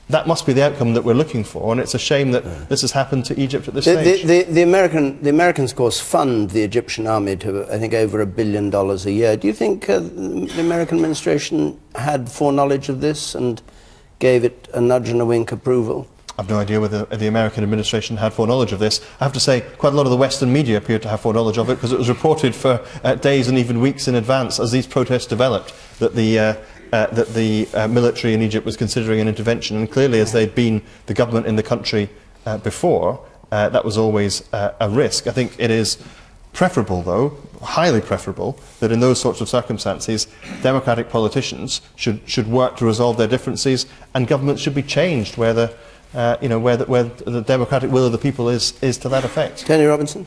Speaker 4: That must be the outcome that we're looking for, and it's a shame that this has happened to Egypt at this stage.
Speaker 1: The Americans, of course, fund the Egyptian army to, I think, over $1 billion a year. Do you think the American administration had foreknowledge of this and gave it a nudge and a wink approval?
Speaker 4: I've no idea whether the American administration had foreknowledge of this. I have to say, quite a lot of the Western media appeared to have foreknowledge of it, because it was reported for days and even weeks in advance as these protests developed that the military in Egypt was considering an intervention. And clearly, as they'd been the government in the country before, that was always a risk. I think it is preferable, though, highly preferable, that in those sorts of circumstances, democratic politicians should work to resolve their differences, and governments should be changed where the where the democratic will of the people is to that effect.
Speaker 1: Tony Robinson?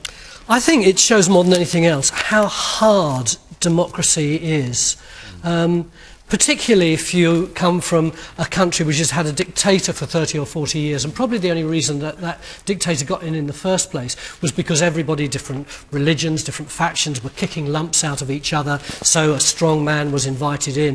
Speaker 3: I think it shows more than anything else how hard democracy is. Particularly if you come from a country which has had a dictator for 30 or 40 years, and probably the only reason that dictator got in the first place was because everybody, different religions, different factions, were kicking lumps out of each other, so a strong man was invited in.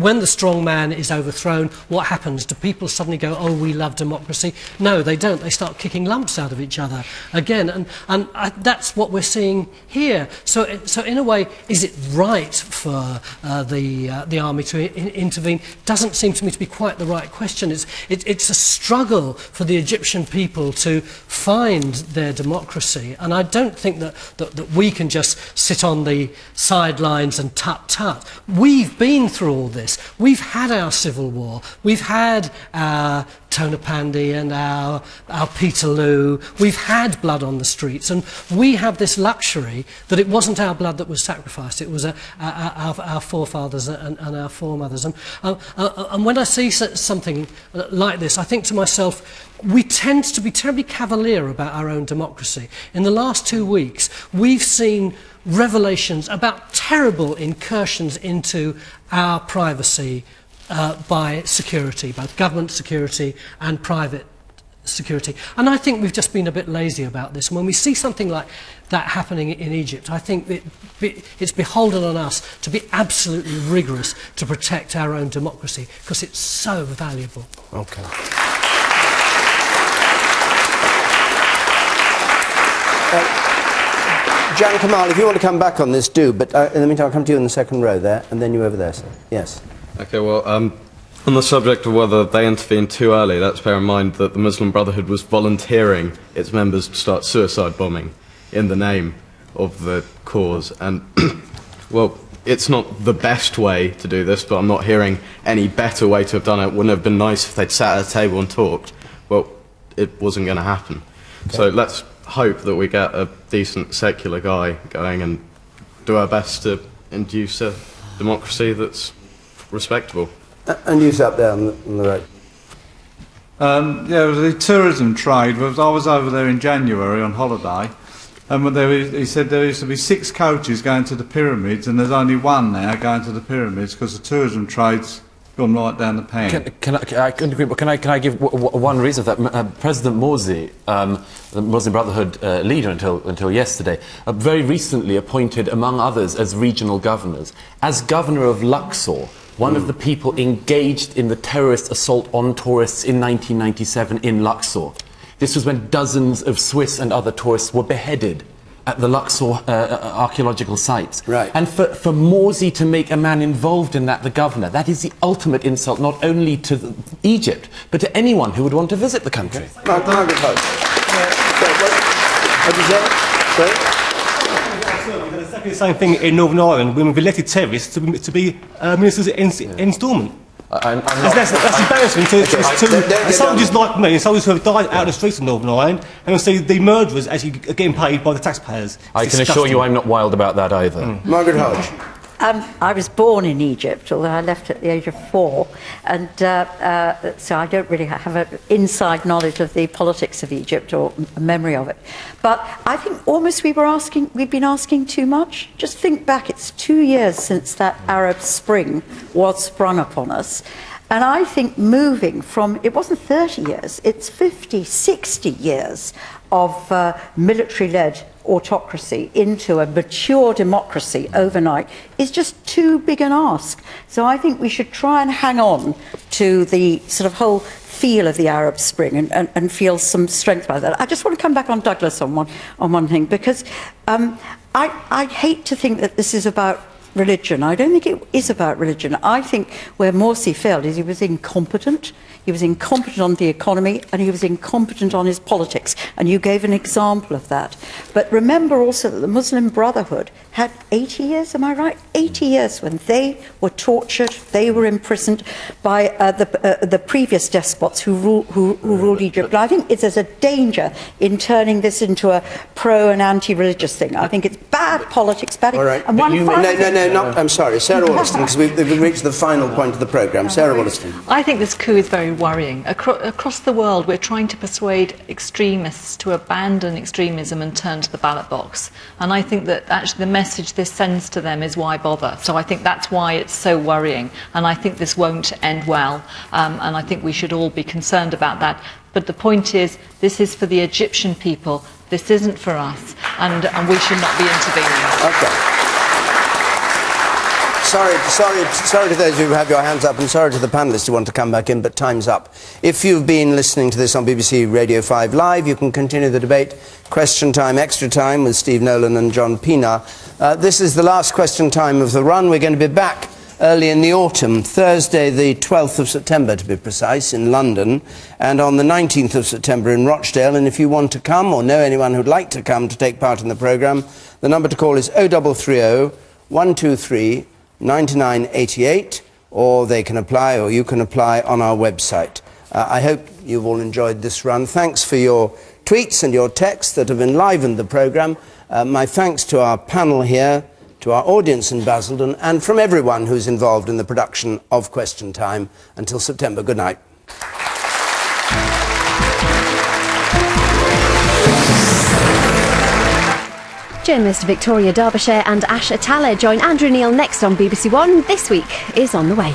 Speaker 3: When the strong man is overthrown, what happens? Do people suddenly go, oh, we love democracy? No, they don't. They start kicking lumps out of each other again, and that's what we're seeing here. So in a way, is it right for the army to intervene? Doesn't seem to me to be quite the right question. It's a struggle for the Egyptian people to find their democracy, and I don't think that we can just sit on the sidelines and tut-tut. We've been through all this. We've had our civil war. We've had our Tonapandi and our Peterloo. We've had blood on the streets, and we have this luxury that it wasn't our blood that was sacrificed. It was our forefathers and our foremothers. And when I see something like this, I think to myself, we tend to be terribly cavalier about our own democracy. In the last 2 weeks, we've seen revelations about terrible incursions into our privacy by security, both government security and private security. And I think we've just been a bit lazy about this. And when we see something like that happening in Egypt, I think it's beholden on us to be absolutely rigorous to protect our own democracy, because it's so valuable.
Speaker 1: Okay. Jan Kamal, if you want to come back on this, do. But in the meantime, I'll come to you in the second row there, and then you over there, sir. Yes.
Speaker 11: Okay, well, on the subject of whether they intervened too early, let's bear in mind that the Muslim Brotherhood was volunteering its members to start suicide bombing in the name of the cause. And, well, it's not the best way to do this, but I'm not hearing any better way to have done it. Wouldn't it have been nice if they'd sat at a table and talked? Well, it wasn't going to happen. Okay. So let's hope that we get a decent secular guy going and do our best to induce a democracy that's respectable.
Speaker 1: And you sat there on the right.
Speaker 12: Yeah, it was the tourism trade. I was over there in January on holiday, and he said there used to be 6 coaches going to the pyramids, and there's only 1 now going to the pyramids because the tourism trade's gone right down the pan.
Speaker 10: I couldn't agree, but can I give one reason for that? President Morsi, the Muslim Brotherhood leader until yesterday, very recently appointed, among others, as regional governors. As governor of Luxor, one of the people engaged in the terrorist assault on tourists in 1997 in Luxor. This was when dozens of Swiss and other tourists were beheaded at the Luxor archaeological sites.
Speaker 1: Right.
Speaker 10: And for Morsi to make a man involved in that the governor, that is the ultimate insult not only to Egypt, but to anyone who would want to visit the country.
Speaker 1: Margaret Hodge. What did you say?
Speaker 13: Exactly the same thing in Northern Ireland when we've elected terrorists to be ministers in instalment. That's embarrassing to soldiers like me, soldiers who have died out of the streets of Northern Ireland, and see the murderers actually getting paid by the taxpayers.
Speaker 10: I can assure you I'm not wild about that either.
Speaker 1: Margaret Hodge.
Speaker 7: I was born in Egypt, although I left at the age of 4, and so I don't really have an inside knowledge of the politics of Egypt or a memory of it. But I think almost we've been asking too much. Just think back, it's 2 years since that Arab Spring was sprung upon us. And I think moving from, it wasn't 30 years, it's 50, 60 years of military-led autocracy into a mature democracy overnight is just too big an ask. So I think we should try and hang on to the sort of whole feel of the Arab Spring and feel some strength by that. I just want to come back on Douglas on one thing, because I hate to think that this is about religion. I don't think it is about religion. I think where Morsi failed is he was incompetent. He was incompetent on the economy, and he was incompetent on his politics. And you gave an example of that. But remember also that the Muslim Brotherhood had 80 years, am I right? 80 years when they were tortured, they were imprisoned by the previous despots who ruled Egypt. And I think there's a danger in turning this into a pro and anti-religious thing. I think it's bad politics, bad...
Speaker 1: All right.
Speaker 7: And one
Speaker 1: I'm sorry, Sarah Wollaston, because we've reached the final point of the programme. Sarah Wollaston.
Speaker 5: I think this coup is very worrying. Across the world, we're trying to persuade extremists to abandon extremism and turn to the ballot box. And I think that actually the message this sends to them is why bother. So I think that's why it's so worrying. And I think this won't end well. And I think we should all be concerned about that. But the point is, this is for the Egyptian people. This isn't for us. And we should not be intervening.
Speaker 1: Okay. Sorry to those who have your hands up, and sorry to the panellists who want to come back in, but time's up. If you've been listening to this on BBC Radio 5 Live, you can continue the debate, Question Time, Extra Time, with Steve Nolan and John Pienaar. This is the last Question Time of the run. We're going to be back early in the autumn, Thursday the 12th of September to be precise, in London, and on the 19th of September in Rochdale. And if you want to come, or know anyone who'd like to come to take part in the programme, the number to call is 0330 123 9988, or they can apply, or you can apply on our website. I hope you've all enjoyed this run. Thanks for your tweets and your texts that have enlivened the programme. My thanks to our panel here, to our audience in Basildon, and from everyone who's involved in the production of Question Time. Until September, good night.
Speaker 14: Journalist Victoria Derbyshire and Ash Atala join Andrew Neil next on BBC One. This Week is on the way.